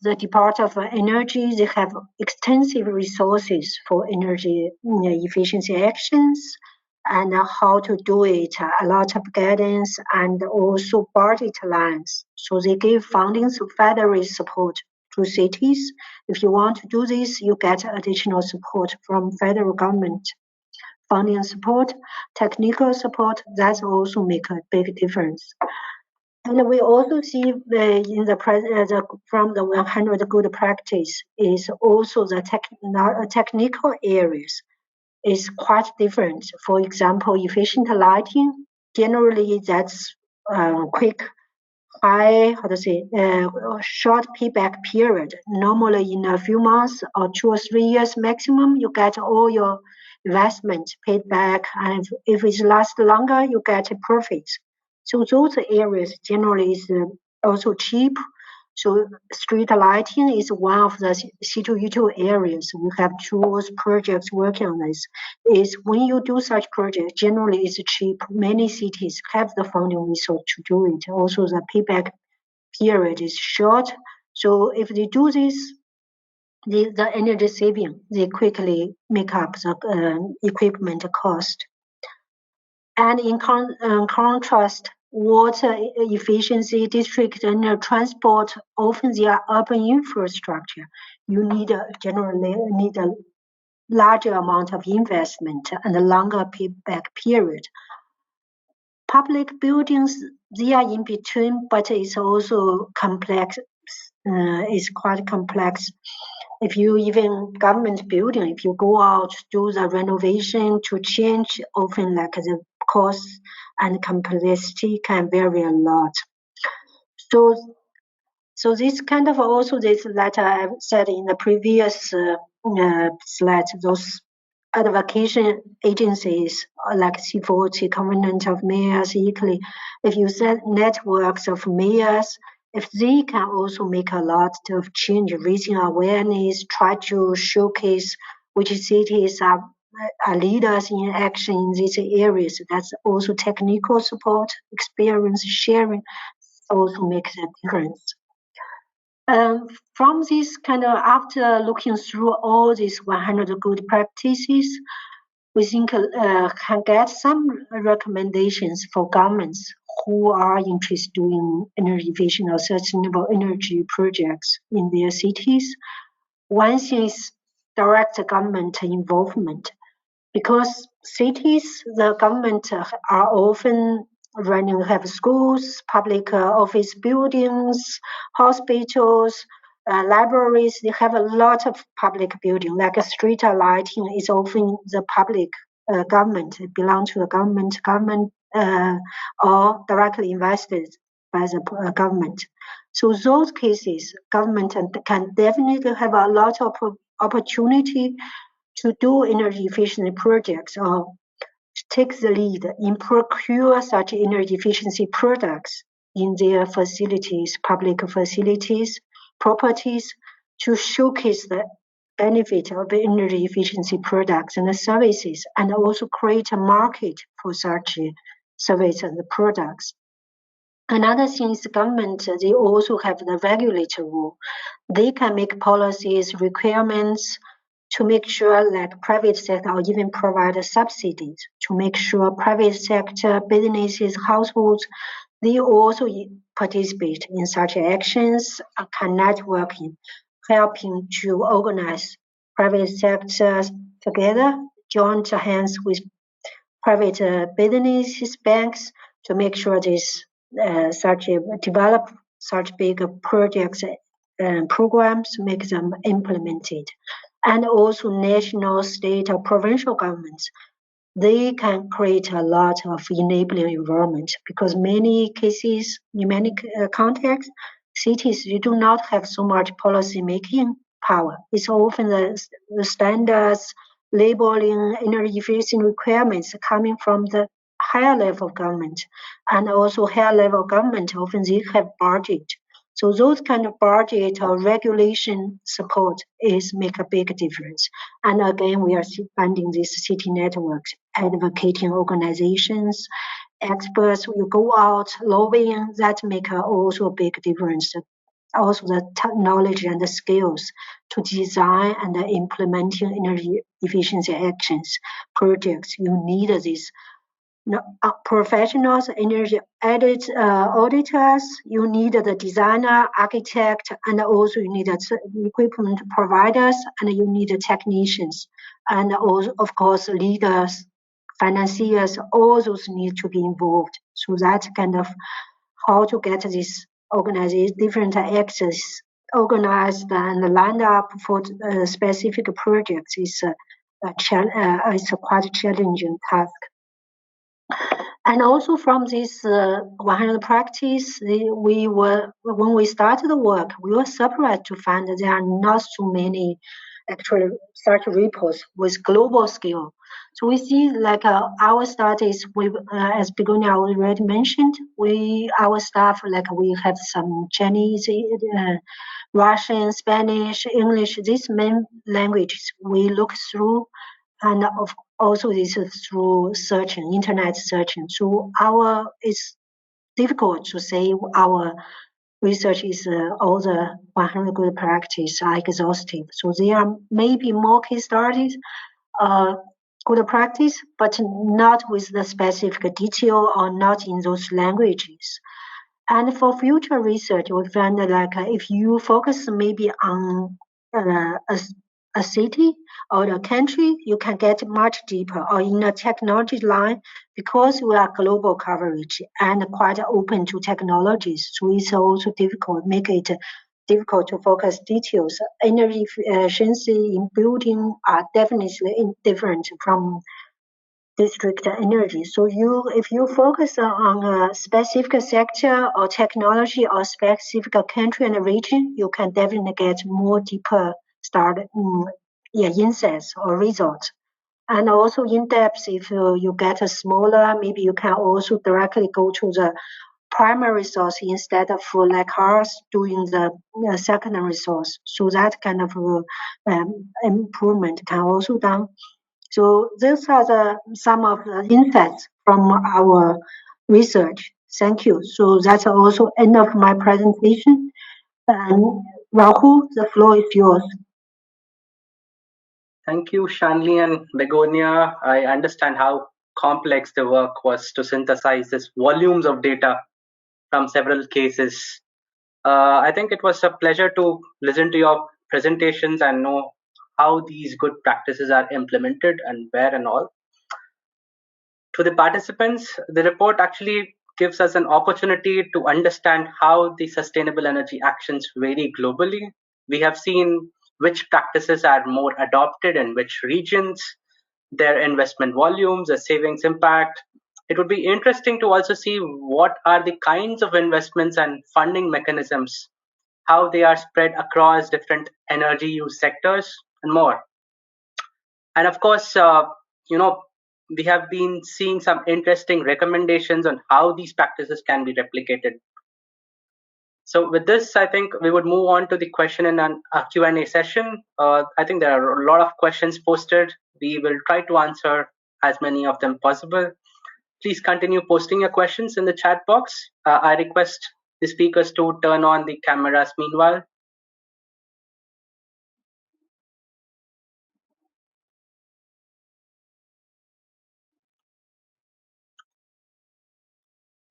the Department of Energy, they have extensive resources for energy efficiency actions and how to do it, a lot of guidance and also budget lines. So they give funding to federal support to cities. If you want to do this, you get additional support from federal government. Funding support, technical support, that also make a big difference. And we also see from the 100 good practice is also the technical areas is quite different. For example, efficient lighting, generally that's quick, short payback period. Normally in a few months or 2 or 3 years maximum, you get all your investment paid back. And if it lasts longer, you get a profit. So those areas generally is also cheap. So street lighting is one of the C2E2 areas. We have two projects working on this. Is when you do such project, generally it's cheap. Many cities have the funding resource to do it. Also the payback period is short. So if they do this, the energy saving, they quickly make up the equipment cost. And in contrast, water efficiency district and transport, often they are urban infrastructure. You generally need a larger amount of investment and a longer payback period. Public buildings, they are in between, but it's also complex. It's quite complex. If you even government building, if you go out do the renovation to change, often like the cost and complexity can vary a lot. So this kind of also this that I've said in the previous slide, those advocation agencies like C40, Covenant of Mayors, Italy, if you set networks of mayors, if they can also make a lot of change, raising awareness, try to showcase which cities are leaders in action in these areas, that's also technical support, experience sharing, also makes a difference. From this kind of, after looking through all these 100 good practices, we think can get some recommendations for governments who are interested in energy efficient or sustainable energy projects in their cities. One thing is direct government involvement, because cities, the government are often have schools, public office buildings, hospitals, libraries. They have a lot of public building, like a street lighting is often the public government, belong to the government or directly invested by the government. So those cases, government can definitely have a lot of opportunity to do energy efficiency projects or take the lead in procure such energy efficiency products in their facilities, public facilities, properties, to showcase the benefit of energy efficiency products and services, and also create a market for such services and products. Another thing is government, they also have the regulatory role. They can make policies, requirements to make sure that private sector or even provide subsidies to make sure private sector, businesses, households, they also participate in such actions, can network in helping to organize private sectors together, joint hands with private businesses, banks, to make sure this develop such big projects and programs, make them implemented, and also national, state, or provincial governments. They can create a lot of enabling environment because many cases, in many contexts, cities you do not have so much policy making power. It's often the standards, labeling, energy efficiency requirements coming from the higher level of government, and also higher level government often they have budget. So those kind of budget or regulation support is make a big difference. And again, we are finding these city networks, advocating organizations, experts will go out lobbying, that make also a big difference. Also the knowledge and the skills to design and implementing energy efficiency actions projects. You need this professionals, energy auditors, you need the designer, architect, and also you need the equipment providers, and you need the technicians, and also, of course, leaders, financiers, all those need to be involved. So that kind of how to get this organization, different access organized and lined up for specific projects is a quite challenging task. And also from this 100 practice, when we started the work, we were surprised to find that there are not so many actually such reports with global scale. So we see like our studies, as Begonia already mentioned, our staff, like we have some Chinese, Russian, Spanish, English, these main languages we look through, and also this is through searching, internet searching. So it's difficult to say our research is all the 100 good practice are exhaustive. So there are maybe more case studies, good practice, but not with the specific detail or not in those languages. And for future research, we find that like if you focus maybe on a city or a country, you can get much deeper, or in a technology line, because we are global coverage and quite open to technologies. So it's also make it difficult to focus details. Energy efficiency in building are definitely different from district energy. So if you focus on a specific sector or technology or specific country and region, you can definitely get more deeper insights or results. And also in depth, if you get a smaller, maybe you can also directly go to the primary source instead of like us doing the secondary source. So that kind of improvement can also done. So these are some of the insights from our research. Thank you. So that's also end of my presentation. And Rahul, the floor is yours. Thank you, Xianli and Begonia. I understand how complex the work was to synthesize this volumes of data from several cases. I think it was a pleasure to listen to your presentations and know how these good practices are implemented and where and all. To the participants, the report actually gives us an opportunity to understand how the sustainable energy actions vary globally. We have seen which practices are more adopted in which regions. their investment volumes, their savings impact. It would be interesting to also see what are the kinds of investments and funding mechanisms, how they are spread across different energy use sectors, and more. And of course, you know, we have been seeing some interesting recommendations on how these practices can be replicated. So with this, I think we would move on to the question and Q&A session. I think there are a lot of questions posted. We will try to answer as many of them possible. Please continue posting your questions in the chat box. I request the speakers to turn on the cameras meanwhile.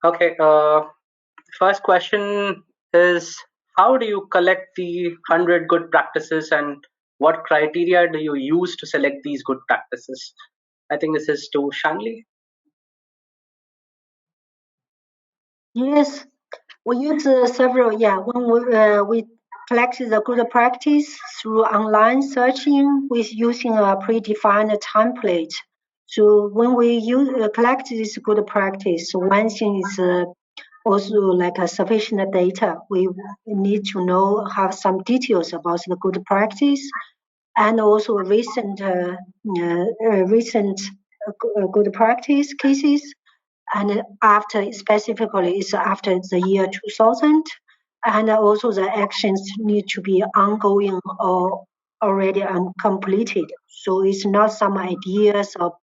Okay, first question is, how do you collect the 100 good practices and what criteria do you use to select these good practices? I think this is to Xianli. Yes, we use several, when we collected the good practice through online searching with using a predefined template. So when we collect this good practice, one thing is also like a sufficient data. We need to know, have some details about the good practice and also recent good practice cases, and after specifically it's after the year 2000, and also the actions need to be ongoing or already completed. So it's not some ideas or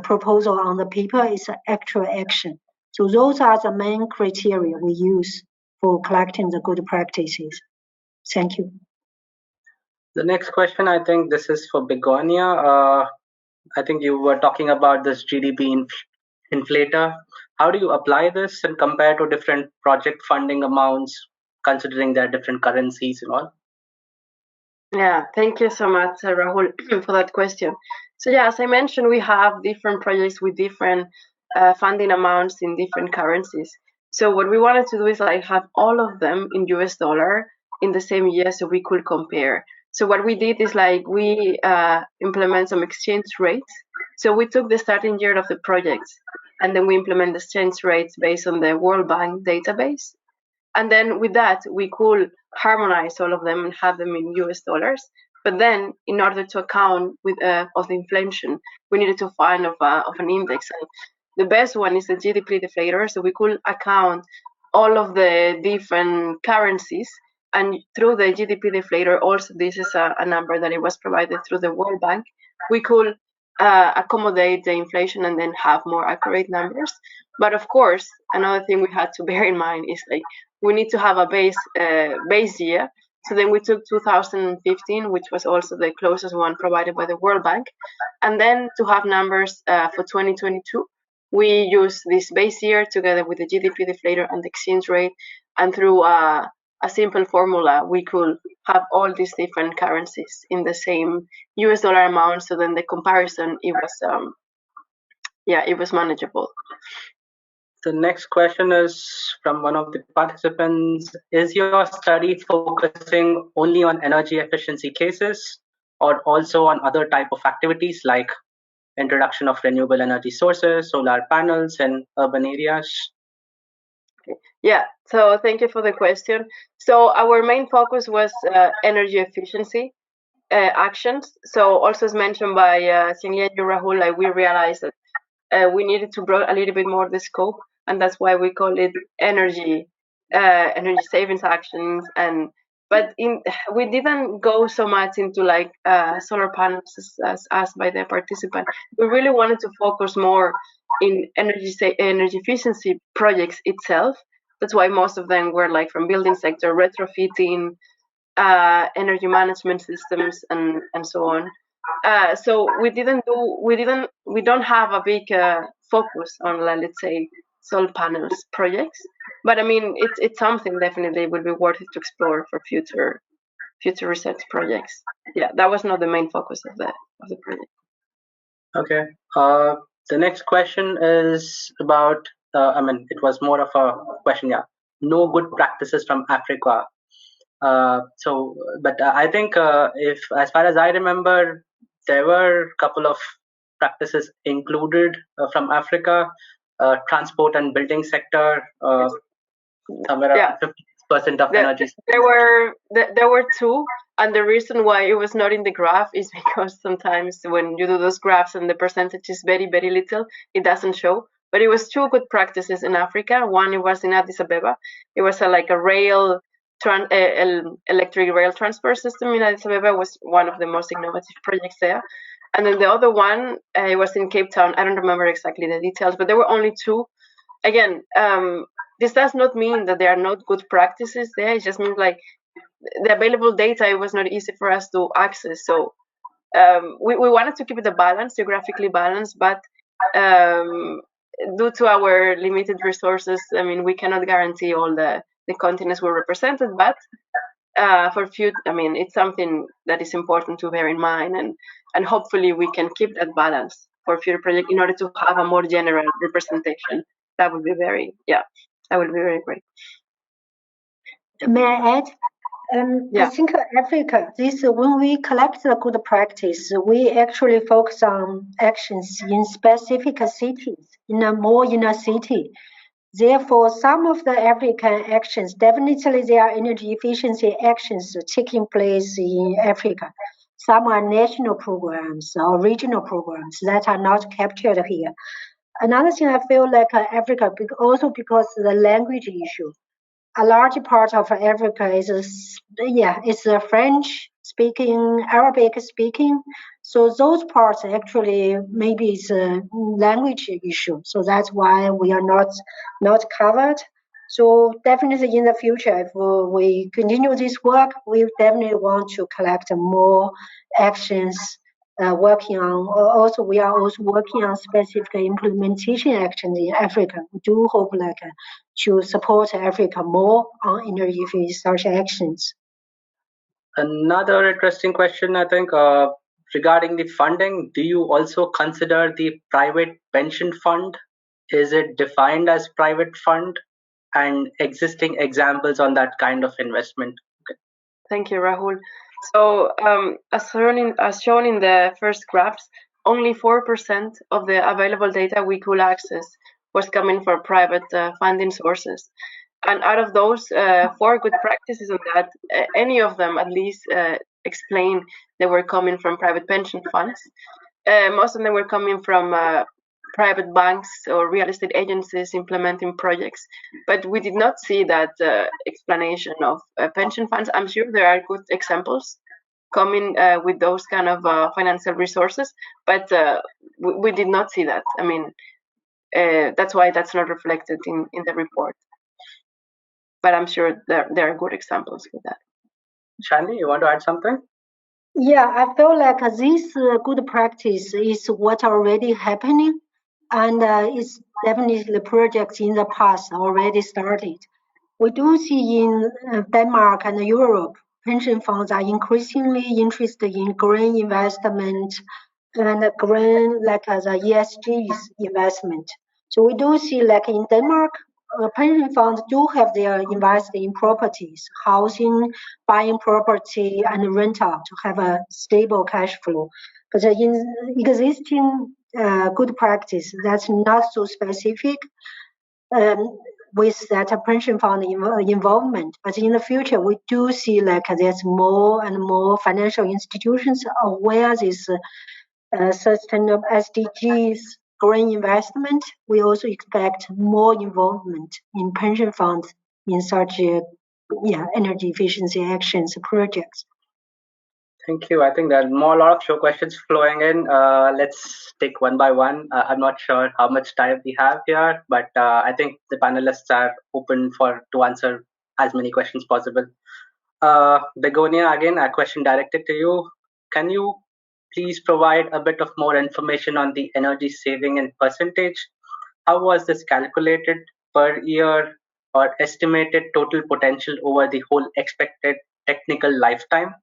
proposal on the paper, it's actual action. So those are the main criteria we use for collecting the good practices. Thank you. The next question, I think this is for Begonia. I think you were talking about this GDP inflator. How do you apply this and compare to different project funding amounts, considering their different currencies and all? Yeah, thank you so much, Rahul, for that question. So yeah, as I mentioned, we have different projects with different funding amounts in different currencies. So what we wanted to do is like have all of them in US dollar in the same year so we could compare. So what we did is like we implement some exchange rates. So we took the starting year of the projects and then we implement the exchange rates based on the World Bank database. And then with that, we could harmonize all of them and have them in US dollars. But then, in order to account with of the inflation, we needed to find of an index. And the best one is the GDP deflator. So we could account all of the different currencies. And through the GDP deflator, also this is a number that it was provided through the World Bank. We could accommodate the inflation and then have more accurate numbers. But of course, another thing we had to bear in mind is like we need to have a base year. So then we took 2015, which was also the closest one provided by the World Bank. And then to have numbers for 2022, we use this base year together with the GDP deflator and the exchange rate. And through a simple formula, we could have all these different currencies in the same US dollar amount. So then the comparison, it was manageable. The next question is from one of the participants. Is your study focusing only on energy efficiency cases or also on other type of activities like introduction of renewable energy sources, solar panels in urban areas? Yeah, so thank you for the question. So our main focus was energy efficiency actions. So also as mentioned by Xianli and Rahul, like we realized that we needed to broaden a little bit more the scope, and that's why we call it energy savings actions. But we didn't go so much into like solar panels as asked by the participant. We really wanted to focus more in energy efficiency projects itself. That's why most of them were like from building sector, retrofitting, energy management systems, and so on. So we don't have a big focus on, let's say, solar panels projects. But I mean, it's something definitely would be worth it to explore for future research projects. Yeah, that was not the main focus of the project. Okay. The next question is about. It was more of a question. Yeah, no good practices from Africa. But I think if, as far as I remember, there were a couple of practices included from Africa? Transport and building sector, somewhere around 50% of energy. There were two, and the reason why it was not in the graph is because sometimes when you do those graphs and the percentage is very, very little, it doesn't show. But it was two good practices in Africa. One, it was in Addis Abeba. It was like a electric rail transport system in Addis Abeba. Was one of the most innovative projects there. And then the other one, it was in Cape Town. I don't remember exactly the details, but there were only two. Again, this does not mean that there are not good practices there. It just means like the available data, it was not easy for us to access. So we wanted to keep it a balance, geographically balanced, but due to our limited resources, I mean, we cannot guarantee all the continents were represented, but for future, I mean, it's something that is important to bear in mind, and hopefully we can keep that balance for future project in order to have a more general representation. That would be very, that would be very great. May I add? I think Africa, when we collect the good practice, we actually focus on actions in specific cities, in a city. Therefore, some of the African actions, definitely there are energy efficiency actions taking place in Africa. Some are national programs or regional programs that are not captured here. Another thing I feel like Africa, also because of the language issue, a large part of Africa is French speaking, Arabic speaking. So those parts actually maybe it's a language issue. So that's why we are not covered. So definitely in the future, if we continue this work, we definitely want to collect more actions working on. Also, we are also working on specific implementation actions in Africa. We do hope to support Africa more on energy efficiency actions. Another interesting question, I think, regarding the funding. Do you also consider the private pension fund? Is it defined as private fund? And existing examples on that kind of investment? Okay. Thank you, Rahul. So as shown in the first graphs, only 4% of the available data we could access was coming from private funding sources. And out of those 4 good practices on that, any of them at least explain they were coming from private pension funds. Most of them were coming from private banks or real estate agencies implementing projects, but we did not see that explanation of pension funds. I'm sure there are good examples coming with those kind of financial resources, but we did not see that. I mean, that's why that's not reflected in the report. But I'm sure there are good examples with that. Xianli, you want to add something? Yeah, I feel like this good practice is what already happening, and it's definitely the projects in the past already started. We do see in Denmark and Europe, pension funds are increasingly interested in green investment and green the ESGs investment. So we do see in Denmark, pension funds do have their invest in properties, housing, buying property, and rental to have a stable cash flow. But in existing good practice, that's not so specific with that pension fund involvement. But in the future, we do see there's more and more financial institutions aware this sustainable SDGs, green investment. We also expect more involvement in pension funds in such energy efficiency actions projects. Thank you. I think there are a lot of show questions flowing in. Let's take one by one. I'm not sure how much time we have here, but I think the panelists are open to answer as many questions possible. Begonia, again, a question directed to you. Can you please provide a bit of more information on the energy saving in percentage? How was this calculated per year or estimated total potential over the whole expected technical lifetime?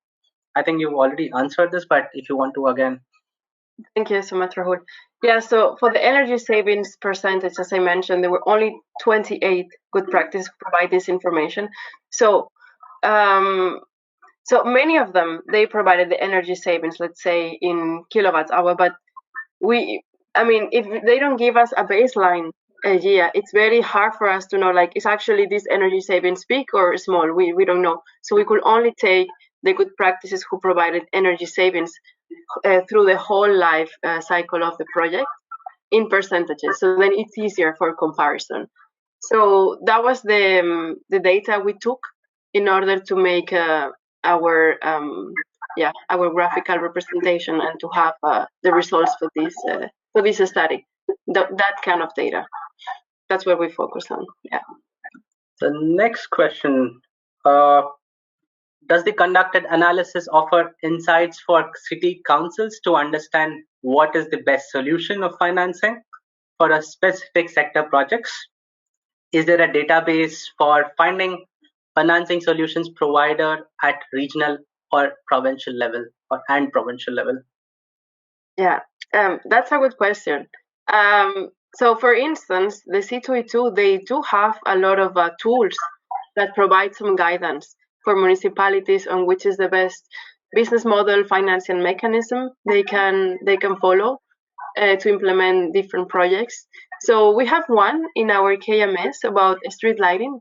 I think you've already answered this, but if you want to again. Thank you so much, Rahul. Yeah, so for the energy savings percentage, as I mentioned, there were only 28 good practices to provide this information. So so many of them, they provided the energy savings, let's say in kilowatts hour, but I mean, if they don't give us a baseline year, it's very hard for us to know, like, is actually this energy savings big or small? We don't know. So we could only take the good practices who provided energy savings through the whole life cycle of the project in percentages. So then it's easier for comparison. So that was the data we took in order to make our graphical representation and to have the results for this study. That kind of data. That's what we focus on. Yeah. The next question. Does the conducted analysis offer insights for city councils to understand what is the best solution of financing for a specific sector projects? Is there a database for finding financing solutions provider at regional or provincial level and provincial level? Yeah, that's a good question. So for instance, the C2E2, they do have a lot of tools that provide some guidance for municipalities on which is the best business model, financing mechanism they can follow to implement different projects. So we have one in our KMS about street lighting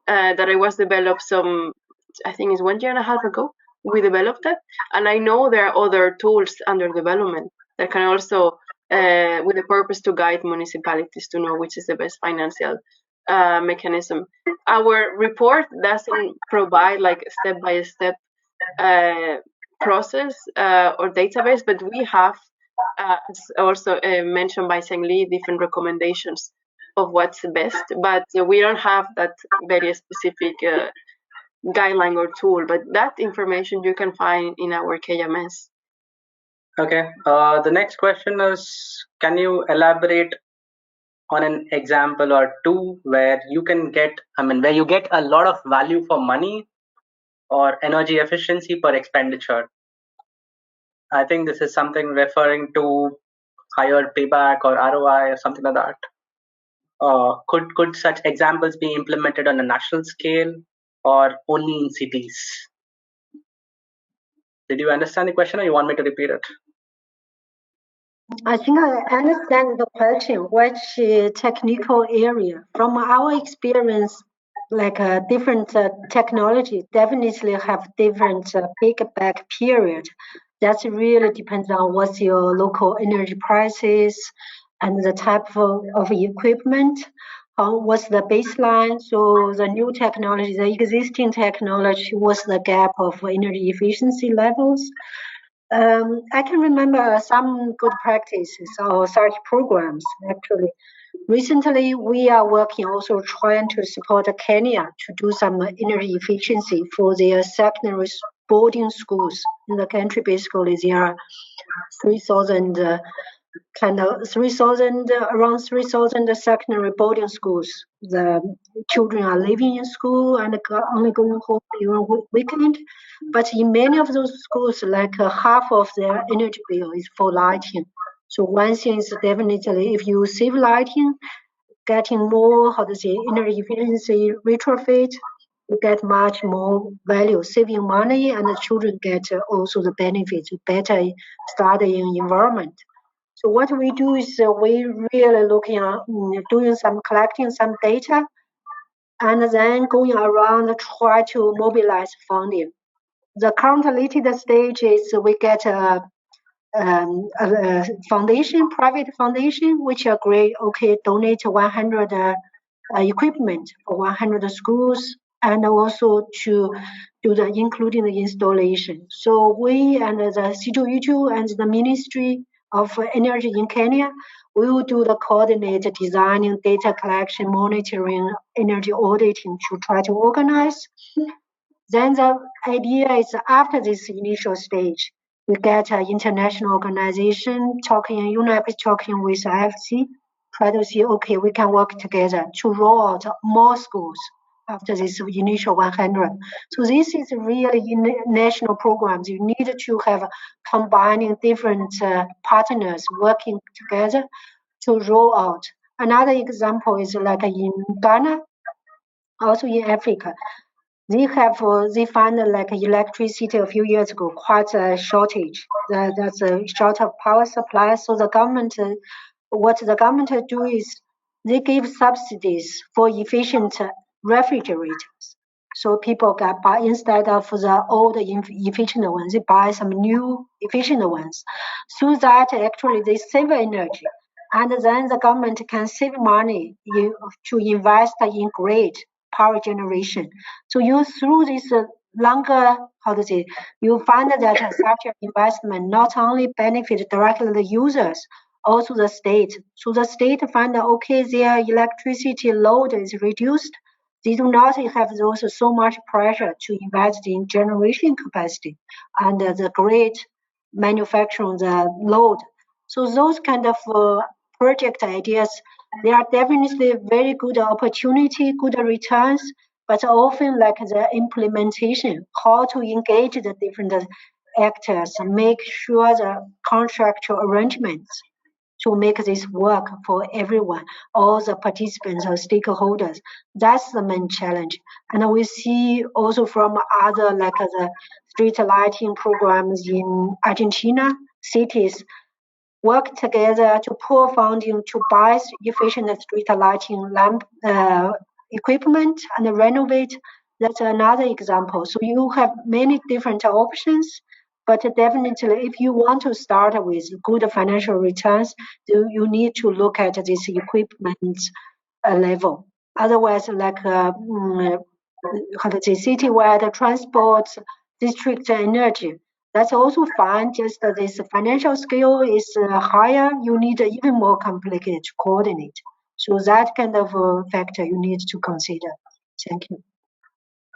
that it was developed I think it's 1.5 years ago. We developed it, and I know there are other tools under development that can also, with the purpose to guide municipalities to know which is the best financial mechanism. Our report doesn't provide like step-by-step process or database, but we have, as also mentioned by Xianli, different recommendations of what's best, but we don't have that very specific guideline or tool, but that information you can find in our KMS. Okay, the next question is, can you elaborate on an example or two where you can get, where you get a lot of value for money or energy efficiency per expenditure? I think this is something referring to higher payback or ROI or something like that. Could such examples be implemented on a national scale or only in cities? Did you understand the question, or you want me to repeat it? I think I understand the question, which technical area. From our experience, like different technology definitely have different payback period. That really depends on what's your local energy prices and the type of equipment. What's the baseline? So the new technology, the existing technology, what's the gap of energy efficiency levels? I can remember some good practices or such programs actually. Recently, we are working also trying to support Kenya to do some energy efficiency for their secondary boarding schools in the country. Basically, there are 3,000 around 3,000 secondary boarding schools. The children are living in school and only going home during weekend. But in many of those schools, like half of their energy bill is for lighting. So one thing is definitely if you save lighting, getting more, energy efficiency retrofit, you get much more value, saving money, and the children get also the benefits, better studying environment. So what we do is we really looking at collecting some data, and then going around try to mobilize funding. The current latest stage is we get a foundation, private foundation, which agree, okay, donate 100 equipment for 100 schools, and also to do including the installation. So we and the C2E2 and the Ministry of Energy in Kenya, we will do the coordinated designing, data collection, monitoring, energy auditing to try to organize. Then the idea is after this initial stage, we get an international organization talking, UNEP is talking with IFC, try to see, okay, we can work together to roll out more schools after this initial 100. So this is really national programs. You need to have combining different partners working together to roll out. Another example is like in Ghana, also in Africa. they find like electricity a few years ago quite a shortage. That's a short of power supply. So the government, what the government do is they give subsidies for efficient refrigerators. So people can buy instead of the old efficient ones, they buy some new efficient ones. So that actually they save energy. And then the government can save money to invest in grid power generation. So you through this longer, how to say, you find that such an investment not only benefit directly the users, also the state. So the state find that okay, their electricity load is reduced. They do not have those so much pressure to invest in generation capacity and the grid manufacturing the load. So those kind of project ideas, they are definitely very good opportunity, good returns, but often like the implementation, how to engage the different actors, make sure the contractual arrangements to make this work for everyone, all the participants or stakeholders. That's the main challenge. And we see also from other like the street lighting programs in Argentina, cities work together to pool funding to buy efficient street lighting lamp equipment and renovate. That's another example. So you have many different options, but definitely if you want to start with good financial returns, you need to look at this equipment level. Otherwise, like how to say, citywide transport, district energy, that's also fine. Just this financial scale is higher. You need even more complicated to coordinate. So that kind of factor you need to consider. Thank you.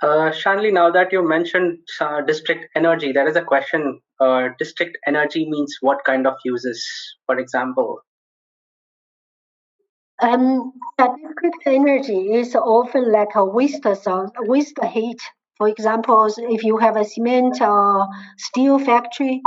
Xianli, now that you mentioned district energy, there is a question. District energy means what kind of uses, for example? District energy is often like a waste heat. For example, if you have a cement or steel factory,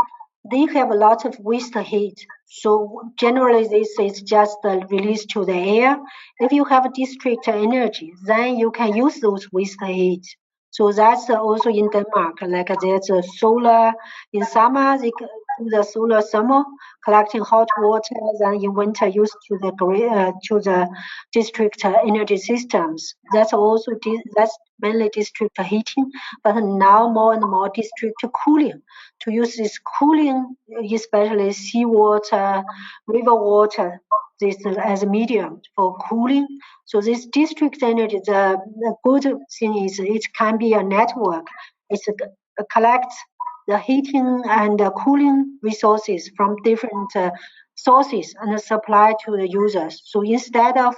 they have a lot of waste heat. So generally, this is just released to the air. If you have district energy, then you can use those waste heat. So that's also in Denmark. Like there's a solar in summer, they do the solar thermal, collecting hot water, then in winter used to the to the district energy systems. That's also that's mainly district heating, but now more and more district cooling. To use this cooling, especially seawater, river water, this as a medium for cooling. So this district energy, the good thing is it can be a network. It collects the heating and cooling resources from different sources and supply to the users. So instead of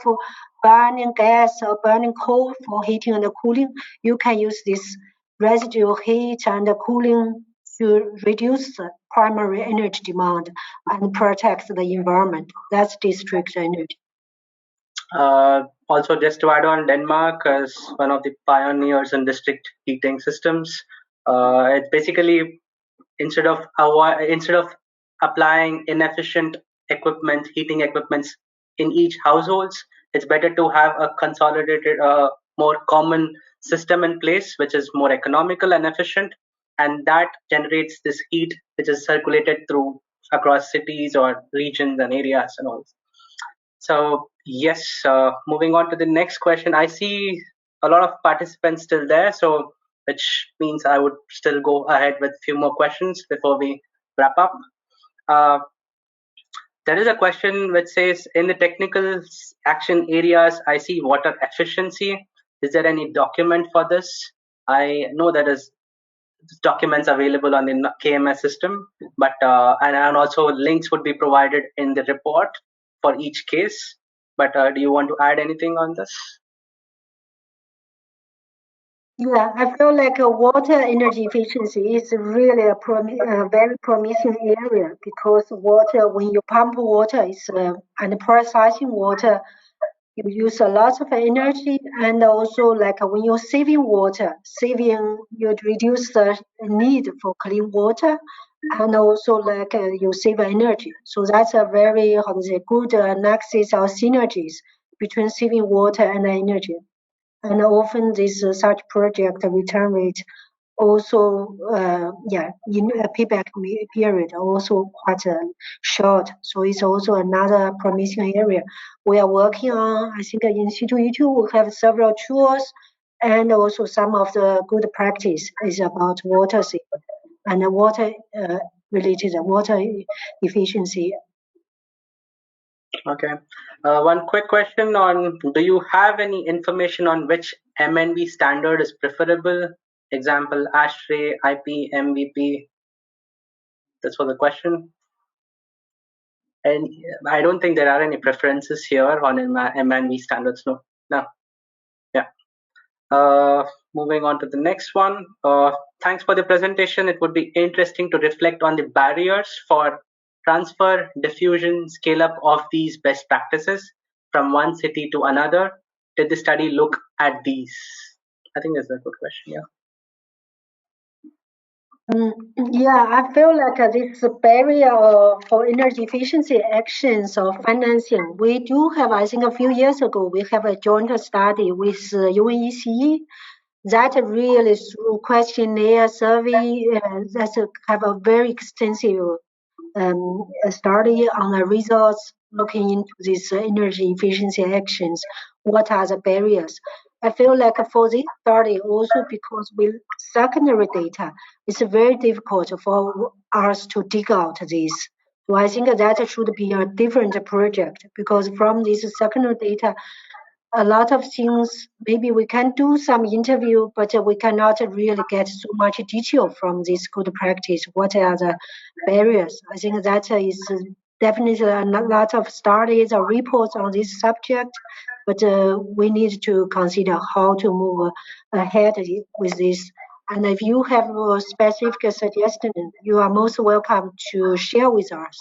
burning gas or burning coal for heating and cooling, you can use this residual heat and cooling to reduce the primary energy demand and protect the environment. That's district energy. Also, just to add on, Denmark as one of the pioneers in district heating systems. It's basically instead of applying inefficient equipment, heating equipments in each households, it's better to have a consolidated, more common system in place, which is more economical and efficient, and that generates this heat, which is circulated through across cities or regions and areas and all. So yes, moving on to the next question. I see a lot of participants still there, so which means I would still go ahead with a few more questions before we wrap up. Uh, there is a question which says, in the technical action areas, I see water efficiency. Is there any document for this? I know there is documents available on the KMS system, but and also links would be provided in the report for each case. But do you want to add anything on this? Yeah, I feel like water energy efficiency is really a very promising area because water, when you pump water and processing water, you use a lot of energy, and also like when you're saving water, you reduce the need for clean water, and also like you save energy. So that's a very how to say good nexus or synergies between saving water and energy. And often this such project return rate also, in a payback period also quite short. So it's also another promising area we are working on. I think in C2E2 we have several tools, and also some of the good practice is about water saving and water related water efficiency. Okay. One quick question on: do you have any information on which MNV standard is preferable? Example: ASHRAE, IP, MVP. That's for the question. And I don't think there are any preferences here on MNV standards. No. No. Yeah. Uh, Moving on to the next one. Thanks for the presentation. It would be interesting to reflect on the barriers for transfer, diffusion, scale up of these best practices from one city to another. Did the study look at these? I think that's a good question. Yeah. Yeah, I feel like this barrier for energy efficiency actions or financing. We do have, I think a few years ago, we have a joint study with UNECE that really through questionnaire survey that have a very extensive a study on the results looking into these energy efficiency actions. What are the barriers? I feel like for this study, also because with secondary data, it's very difficult for us to dig out this. So I think that should be a different project because from this secondary data, a lot of things, maybe we can do some interview, but we cannot really get so much detail from this good practice. What are the barriers? I think that is definitely a lot of studies or reports on this subject, but we need to consider how to move ahead with this. And if you have a specific suggestion, you are most welcome to share with us.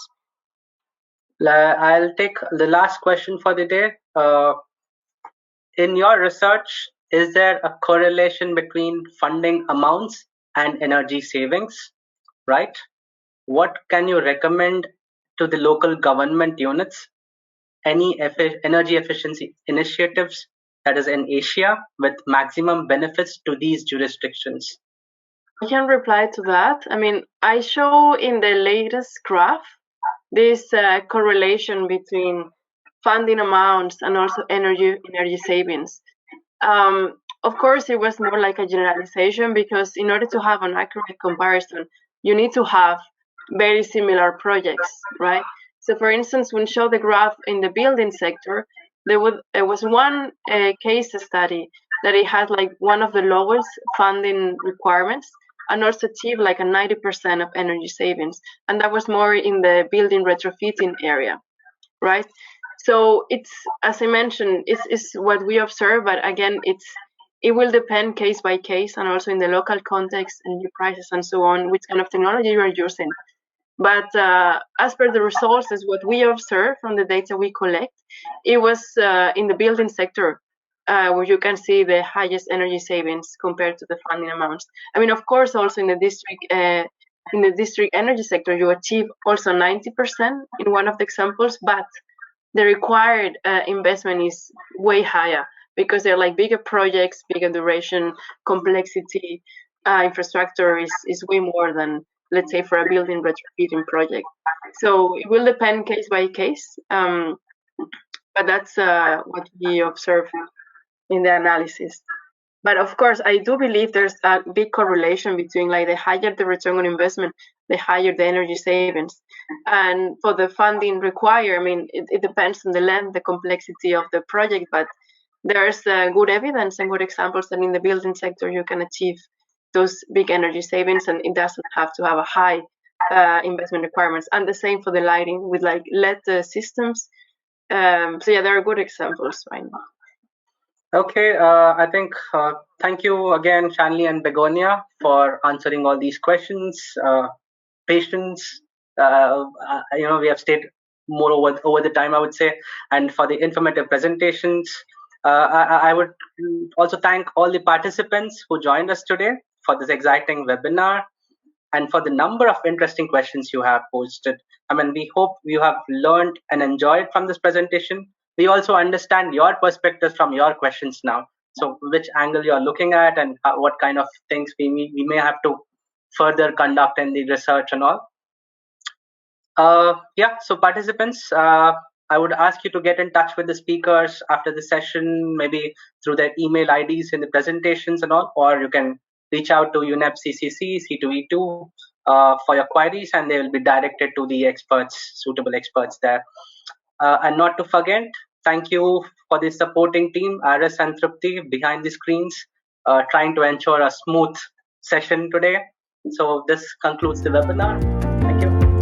I'll take the last question for the day. In your research, is there a correlation between funding amounts and energy savings? Right? What can you recommend to the local government units? Any energy efficiency initiatives that is in Asia with maximum benefits to these jurisdictions? I can reply to that. I mean, I show in the latest graph this correlation between funding amounts and also energy savings. Of course, it was more like a generalization because in order to have an accurate comparison, you need to have very similar projects, right? So, for instance, when show the graph in the building sector, there was one case study that it had like one of the lowest funding requirements and also achieved like a 90% of energy savings, and that was more in the building retrofitting area, right? So it's, as I mentioned, it's what we observe, but again, it will depend case by case and also in the local context, energy prices and so on, which kind of technology you are using. But as per the resources, what we observe from the data we collect, it was in the building sector where you can see the highest energy savings compared to the funding amounts. I mean, of course, also in the district energy sector, you achieve also 90% in one of the examples, but the required investment is way higher because they're like bigger projects, bigger duration, complexity, infrastructure is way more than, let's say, for a building retrofitting project. So it will depend case by case, but that's what we observe in the analysis. But of course, I do believe there's a big correlation between like the higher the return on investment, the higher the energy savings. And for the funding required, I mean, it depends on the length, the complexity of the project, but there's good evidence and good examples that in the building sector you can achieve those big energy savings, and it doesn't have to have a high investment requirements. And the same for the lighting with like LED systems. So yeah, there are good examples right now. Okay, I think thank you again, Xianli and Begonia, for answering all these questions. Patience, we have stayed more over the time, I would say, and for the informative presentations. I would also thank all the participants who joined us today for this exciting webinar and for the number of interesting questions you have posted. I mean, we hope you have learned and enjoyed from this presentation. We also understand your perspectives from your questions now. So which angle you are looking at, and what kind of things we may have to further conduct in the research and all. Yeah, so participants, I would ask you to get in touch with the speakers after the session, maybe through their email IDs in the presentations and all, or you can reach out to UNEP CCC, C2E2 for your queries, and they will be directed to the experts, suitable experts there. And not to forget, thank you for the supporting team, Aris and Tripti behind the screens, trying to ensure a smooth session today. So this concludes the webinar. Thank you.